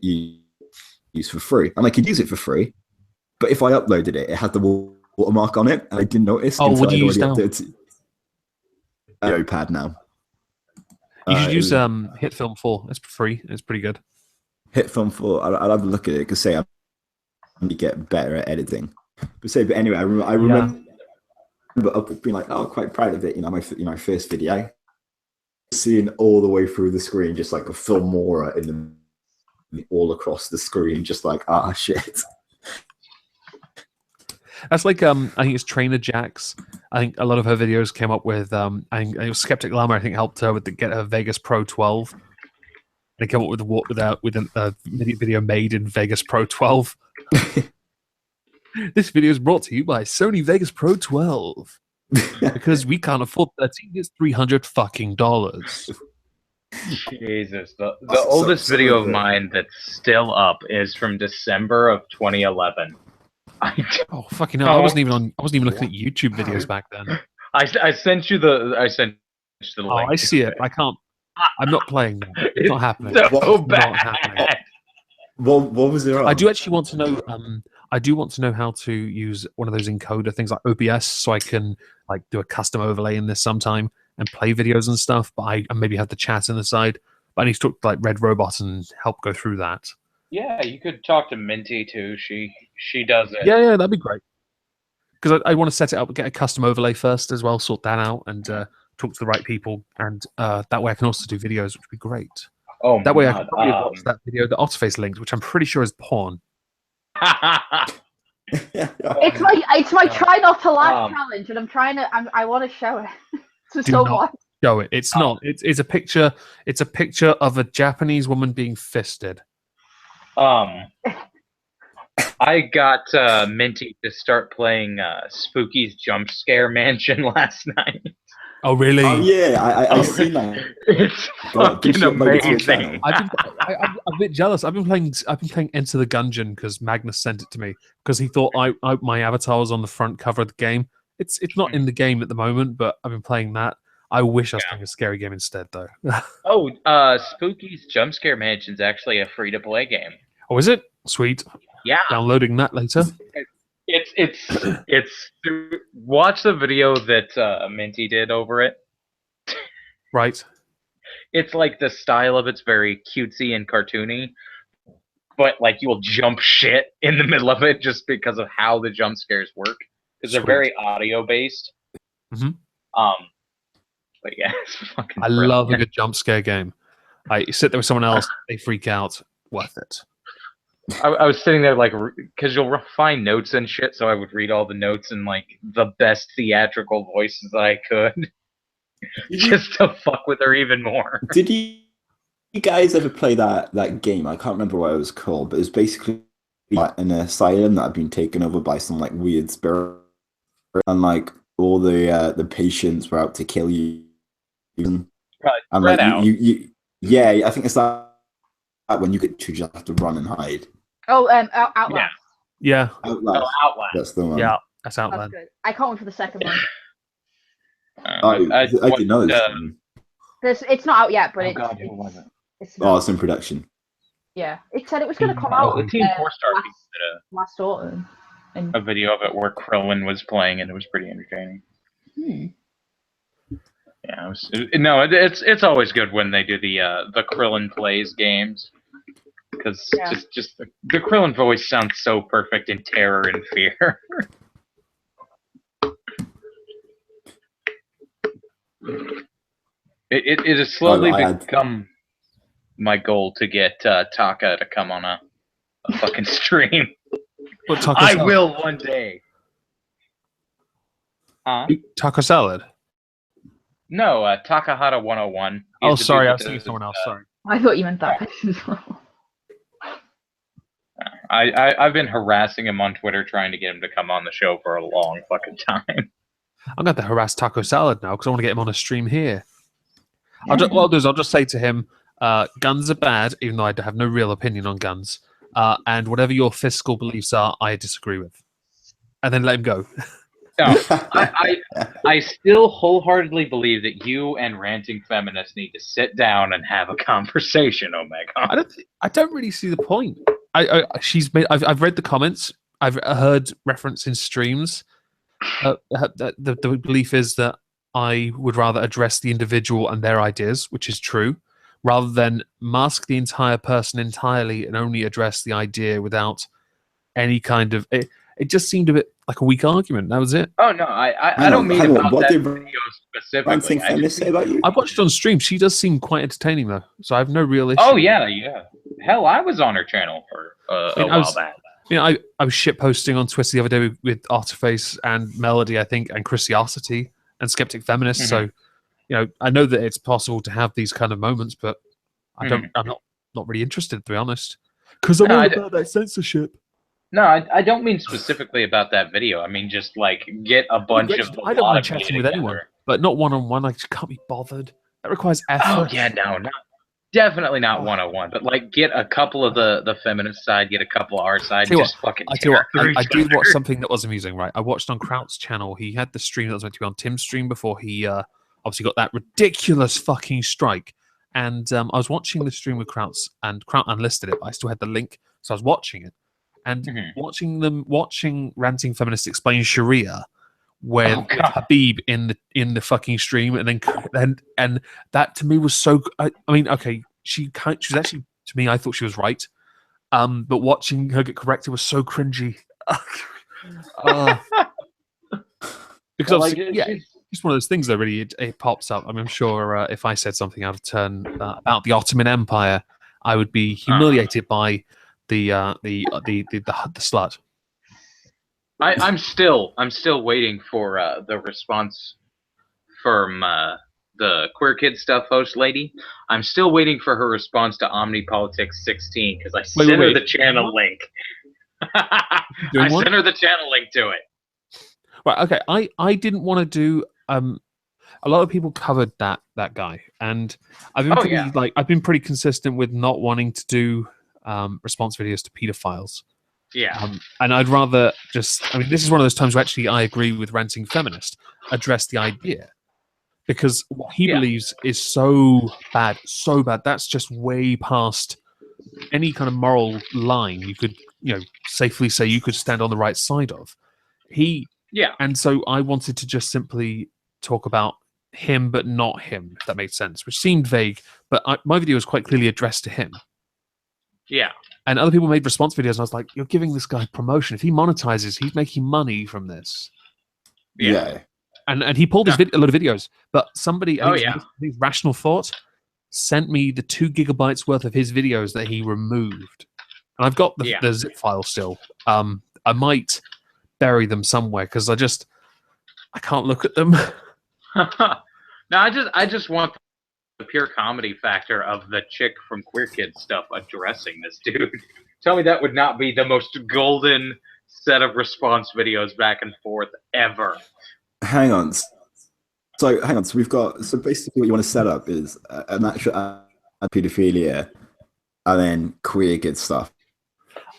use for free, and I could use it for free. But if I uploaded it, it had the watermark on it, and I didn't notice. Oh, what do you use now? iPad now. You should use HitFilm 4. It's free. It's pretty good. HitFilm 4. I'll have a look at it because I'm going to get better at editing. But anyway, I remember being like, oh, quite proud of it. My first video, seeing all the way through the screen, just like a Filmora all across the screen, just like shit. That's like I think it's Trainer Jax. I think a lot of her videos came up with I think it was Skeptic Llama. I think helped her get her Vegas Pro 12. They came up with a video made in Vegas Pro 12. This video is brought to you by Sony Vegas Pro 12 because we can't afford 13. It's $300 Jesus, the oldest video of mine that's still up is from December of 2011. Oh fucking hell! I wasn't even looking at YouTube videos back then. I sent you the link. Oh, I see it. I can't. I'm not playing that. It's not happening. So bad. Not happening. What was it on? I do actually want to know. I do want to know how to use one of those encoder things like OBS, so I can like do a custom overlay in this sometime and play videos and stuff. But I maybe have the chat on the side. But I need to talk to like Red Robot and help go through that. Yeah, you could talk to Minty too. She does it. Yeah, that'd be great. Because I want to set it up, get a custom overlay first as well, sort that out, and talk to the right people, and that way I can also do videos, which would be great. Oh, that way I can probably watch that video that Otterface linked, which I'm pretty sure is porn. It's my try not to laugh challenge, and I want to show it to someone. Show it. It's not. It's a picture. It's a picture of a Japanese woman being fisted. I got Minty to start playing Spooky's Jump Scare Mansion last night. Oh really? Oh yeah, I've seen that. It's fucking amazing. I'm a bit jealous. I've been playing Enter the Gungeon because Magnus sent it to me because he thought my avatar was on the front cover of the game. It's not in the game at the moment, but I've been playing that. I wish I was playing a scary game instead, though. Spooky's Jump Scare Mansion is actually a free-to-play game. Oh, is it? Sweet. Yeah. Downloading that later. It's watch the video that Minty did over it. Right. It's like the style of it's very cutesy and cartoony, but like you will jump shit in the middle of it just because of how the jump scares work because they're very audio based. Mm-hmm. But yeah, it's fucking. I love a good jump scare game. I sit there with someone else, they freak out. Worth it. I was sitting there like, because you'll find notes and shit, so I would read all the notes in like the best theatrical voices that I could, just to fuck with her even more. Did you guys ever play that game? I can't remember what it was called, but it was basically an asylum that had been taken over by some like weird spirit, and like all the patients were out to kill you. And like yeah, I think it's that when you get to just have to run and hide. Oh, Outlast. Yeah. Outlast. Outlast. That's the one. Yeah, that's Outlast. That's good. I can't wait for the second one. I didn't know this. It's not out yet, but it's in production. Yeah, it said it was going to come out. The Team 4-Star did last autumn. A video of it where Krillin was playing, and it was pretty entertaining. Yeah, it's always good when they do the Krillin plays games, because just the Krillin voice sounds so perfect in terror and fear. It has slowly become my goal to get Taka to come on a fucking stream. What, taco I salad? will one day. Huh? Taco salad? No, Takahata 101. Oh, He's the sorry, dude I that was thinking does, someone else. Sorry. I thought you meant that as well. I've been harassing him on Twitter trying to get him to come on the show for a long fucking time. I'm going to harass Taco Salad now because I want to get him on a stream here. What I'll do is I'll just say to him, guns are bad, even though I have no real opinion on guns. And whatever your fiscal beliefs are, I disagree with. And then let him go. No, I still wholeheartily believe that you and ranting feminists need to sit down and have a conversation, Omegon. I don't really see the point. I've read the comments. I've heard reference in streams. The belief is that I would rather address the individual and their ideas, which is true, rather than mask the entire person entirely and only address the idea without any kind of... It just seemed a bit like a weak argument. That was it. Oh, no, I don't mean about that video specifically. Ranting feminists say about you? I watched it on stream. She does seem quite entertaining, though, so I have no real issue. Oh, yeah. Hell, I was on her channel for a while back. I was shit posting on Twitter the other day with Artiface and Melody, I think, and Chrisiosity and Skeptic Feminists. So, I know that it's possible to have these kind of moments, but I'm not really interested, to be honest, because I'm all about that censorship. No, I don't mean specifically about that video. I mean just like get a bunch of. I don't mind chatting with anyone, but not one-on-one. I just can't be bothered. That requires effort. Oh yeah, no, definitely not one-on-one. But like, get a couple of the feminist side, get a couple of our side. Just fucking. I did watch something that was amusing. Right, I watched on Kraut's channel. He had the stream that was meant to be on Tim's stream before he obviously got that ridiculous fucking strike. And I was watching the stream with Kraut's, and Kraut unlisted it, but I still had the link, so I was watching it. And watching ranting feminists explain Sharia with Habib in the fucking stream, and that to me was so. I mean, okay, she was actually, to me, I thought she was right, but watching her get corrected was so cringy. Because it's one of those things that really it pops up. I mean, I'm sure if I said something out of turn about the Ottoman Empire, I would be humiliated by the slut. I'm still waiting for the response from the Queer Kid Stuff host lady. I'm still waiting for her response to OmniPolitics 16 because I sent her the channel link. I sent her the channel link to it. Right. Okay. I didn't want to do. A lot of people covered that guy, and I've been I've been pretty consistent with not wanting to do response videos to pedophiles. Yeah. And I'd rather just, I mean, this is one of those times where actually I agree with ranting feminist, address the idea. Because what he believes is so bad. That's just way past any kind of moral line you could, safely say you could stand on the right side of. And so I wanted to just simply talk about him, but not him, if that made sense, which seemed vague, but my video was quite clearly addressed to him. Yeah. And other people made response videos, and I was like, you're giving this guy promotion. If he monetizes, he's making money from this. Yeah. And he pulled a lot of videos, but somebody, I think Rational Thought, sent me the 2 gigabytes worth of his videos that he removed. And I've got the zip file still. I might bury them somewhere because I can't look at them. No, I just want the pure comedy factor of the chick from Queer Kid Stuff addressing this dude. Tell me that would not be the most golden set of response videos back and forth ever. Hang on. So we've got, basically what you want to set up is an actual pedophilia and then Queer Kid Stuff.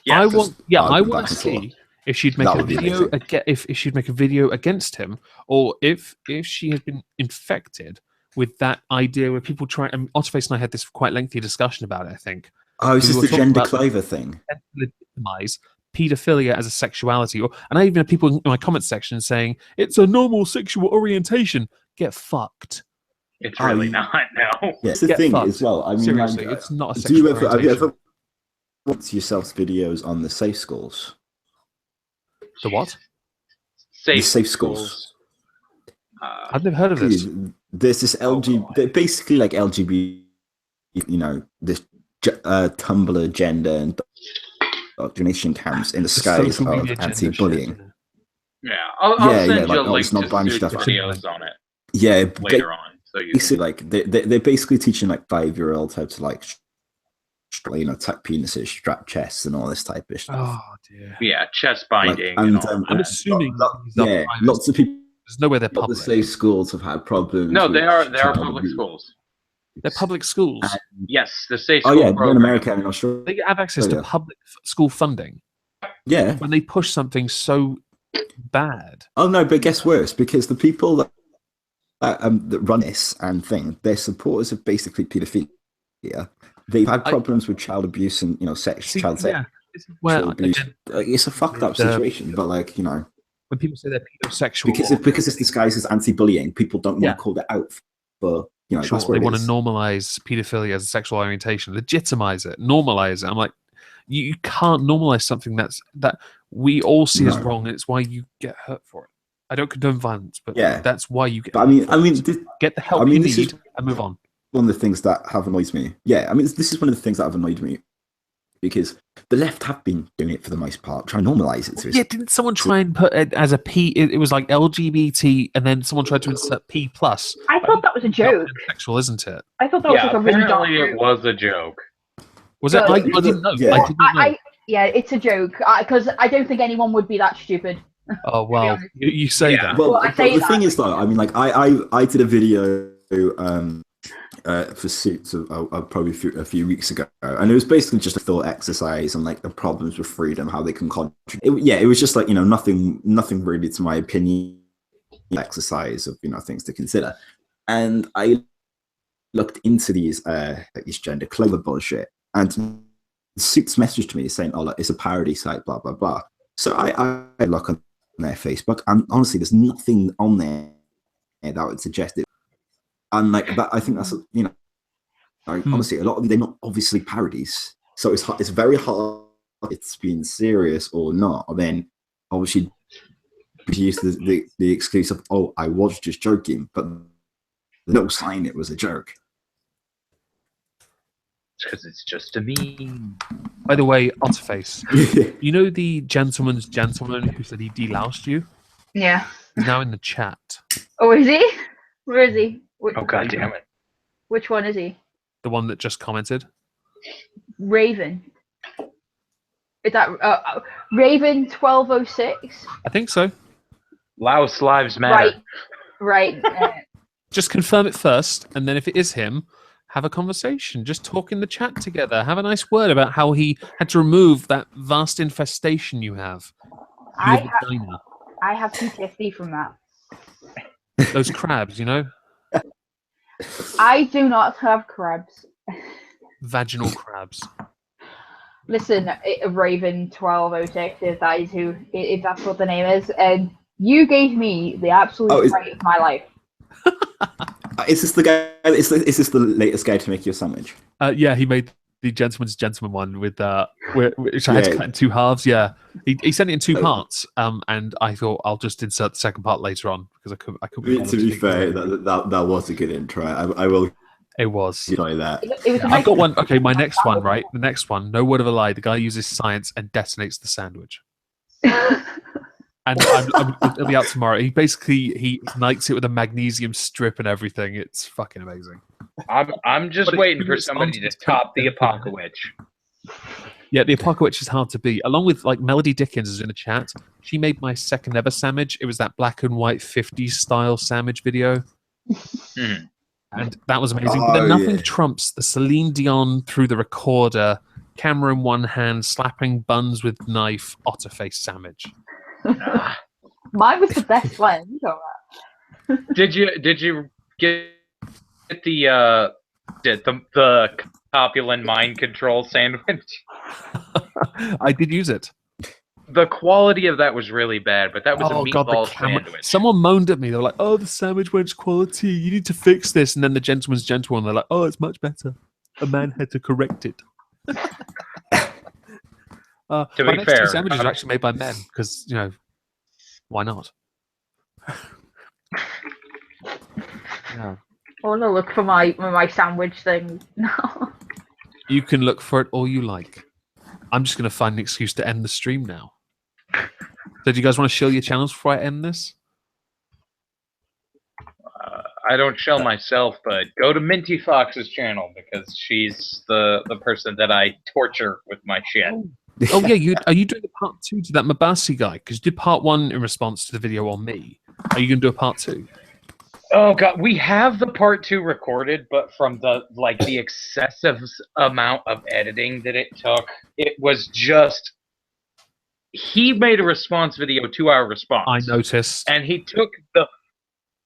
I want to see if she'd make a video if she'd make a video against him, or if she has been infected with that idea where people try. And Otterface and I had this quite lengthy discussion about it. I think. Oh, is this the gender clover thing? Legitimize pedophilia as a sexuality, and I even have people in my comment section saying it's a normal sexual orientation. Get fucked. It's really not. No. Yeah, it's the thing as well. I mean, seriously, it's not a sexual orientation. Have you ever watched yourself's videos on the safe schools? The what? Safe schools. I've never heard of this. There's this they're basically like LGBT, this Tumblr gender and indoctrination camps in the The skies social of media agenda anti-bullying. shit, isn't it? Yeah, I'll Yeah, send yeah, you like, a oh, link it's not to bunny Suit's stuff. videos on it Yeah, later on, so you basically, can... like they're basically teaching like 5-year-olds how to like tuck penises, strap chests, and all this type of stuff. Oh dear. Yeah, chest Like, binding and all I'm that. assuming these are private. lots of people. There's no way they're Not to public. say schools have had problems. No, with they are child public abuse. schools. They're public schools. Yes, the state Oh school yeah, they're in program. America and Australia. They have access to yeah. public school funding Yeah. when they push something so bad. Oh no, but guess worse, because the people that run this and thing, they're supporters of basically paedophilia. They've had problems with child abuse and child sex abuse. It's a fucked up situation, but like when people say they're pedosexual, because it's disguised as anti-bullying, people don't want to call it out for sure, that's what they it want is. to normalize pedophilia as a sexual orientation, legitimize it, normalize it. I'm like, you can't normalize something that we all see as wrong, and it's why you get hurt for it. I don't condone violence, but that's why you get. But get the help you need and move on. One of the things that have annoyed me. Yeah, I mean, this is one of the things that have annoyed me because the left have been doing it for the most part, trying to normalize it. Yeah, didn't someone try and put it as a P? It was like LGBT, and then someone tried to insert P plus. I thought that was a joke. Sexual, isn't it? I thought that was like a really dark apparently it was a joke. Was it? I didn't know. Yeah. I didn't know. Yeah, it's a joke because I don't think anyone would be that stupid. Oh well, you say that. Well, I say the thing is though, I mean, like I did a video for Suits probably a few weeks ago, and it was basically just a thought exercise on like the problems with freedom, how they can contribute. It was just like nothing really to my opinion exercise of things to consider, and I looked into these gender clover bullshit, and Suits messaged me saying, "Oh, look, it's a parody site, blah blah blah." So I look on their Facebook, and honestly, there's nothing on there that would suggest it. And like that, I think that's honestly, a lot of they're not obviously parodies, so it's very hard. It's being serious or not. And then obviously use the excuse of I was just joking, but no sign it was a joke. Because it's just a meme. By the way, Otterface, you know the gentleman's gentleman who said he deloused you? Yeah. He's now in the chat. Oh, is he? Where is he? Oh god damn it! Which one is he? The one that just commented. Raven. Is that Raven 1206? I think so. Laos lives matter. Right. Just confirm it first, and then if it is him, have a conversation. Just talk in the chat together. Have a nice word about how he had to remove that vast infestation you have. I have PTSD from that. Those crabs, I do not have crabs. Vaginal crabs. Listen, Raven 1206, if that's what the name is, and you gave me the absolute fright of my life. Is this the guy? Is this the latest guy to make you a sandwich? Yeah, he made the gentleman's gentleman one with which I had to cut in two halves. Yeah, he sent it in two parts. And I thought I'll just insert the second part later on because I couldn't. To be fair, that was a good intro. I will. It was. Enjoy that. I've got one. Okay, my next one. Right, the next one. No word of a lie. The guy uses science and detonates the sandwich. And it'll be out tomorrow. He ignites it with a magnesium strip and everything. It's fucking amazing. I'm just waiting for somebody to top the Apocalypse. Yeah, the Apocalypse is hard to beat. Along with like Melody Dickens is in the chat. She made my second ever sandwich. It was that black and white 50s style sandwich video. And that was amazing. But then nothing trumps the Celine Dion through the recorder, camera in one hand, slapping buns with knife, Otterface sandwich. Mine was the best one. You know that. Did you get the Copulin mind control sandwich? I did use it. The quality of that was really bad, but that was a meatball sandwich. Someone moaned at me. They were like, "Oh, the sandwich went quality. You need to fix this." And then the gentleman's gentleman, they're like, "Oh, it's much better. A man had to correct it." To my be next fair, two sandwiches are actually made by men because why not? Yeah. I want to look for my sandwich thing now. You can look for it all you like. I'm just going to find an excuse to end the stream now. So do you guys want to show your channels before I end this? I don't shell myself, but go to Minty Fox's channel because she's the person that I torture with my shit. Oh yeah, are you doing a part 2 to that Mabasi guy? Because you did part 1 in response to the video on me. Are you going to do a part 2? Oh god, we have the part 2 recorded, but from the excessive amount of editing that it took, it was just. He made a response video, 2-hour response. I noticed, and he took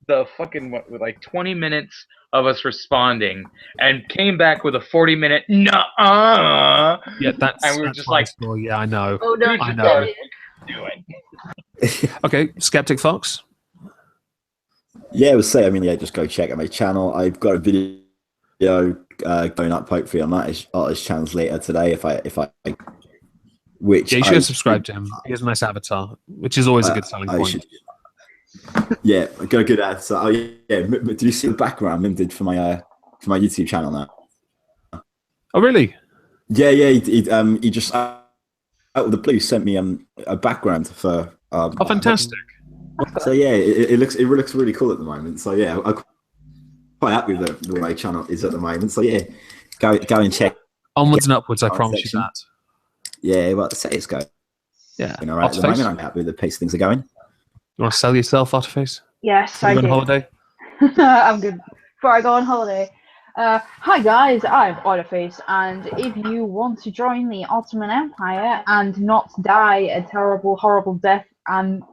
the fucking 20 minutes of us responding and came back with a 40-minute nuh-uh. Yeah, and we were just like, yeah, I know. Oh no, I know. Do it. Okay, Skeptic Fox. Yeah, I would say. I mean, yeah, just go check out my channel. I've got a video going up hopefully on artist channels later today. If I which yeah, you should subscribe to him. He has a nice avatar, which is always a good selling point. Yeah, I got a good ad. So, yeah, did you see the background Mim did for my YouTube channel now? Oh, really? Yeah. He just out of the blue sent me a background for. Oh, fantastic! So yeah, it looks really cool at the moment. So yeah, I'm quite happy with the way my channel is at the moment. So yeah, go and check. Onwards and upwards, I promise you that. Yeah, well, say it's going. Yeah, you know, right at the moment, I'm happy with the pace things are going. You want to sell yourself, Otterface? Yes, I do. On holiday? I'm good. Before I go on holiday. Hi guys, I'm Otterface, and if you want to join the Ottoman Empire and not die a terrible, horrible death and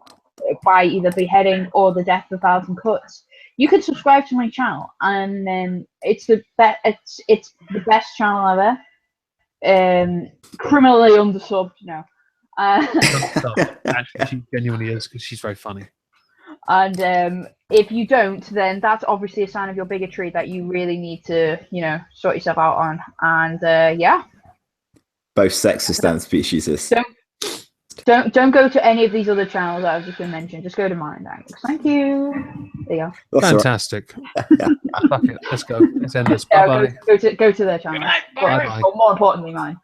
by either beheading or the death of 1,000 cuts, you can subscribe to my channel, and then it's the best channel ever. Criminally undersubbed, no. Actually, she genuinely is because she's very funny. And if you don't, then that's obviously a sign of your bigotry that you really need to, sort yourself out on. And yeah, both sexist and speciesist. Don't go to any of these other channels that I've just been mentioned. Just go to mine, thanks. Thank you. There you go. Fantastic. Fuck it. Let's go. Let's end this. Bye bye. Go to their channel. Bye. Or more importantly, mine.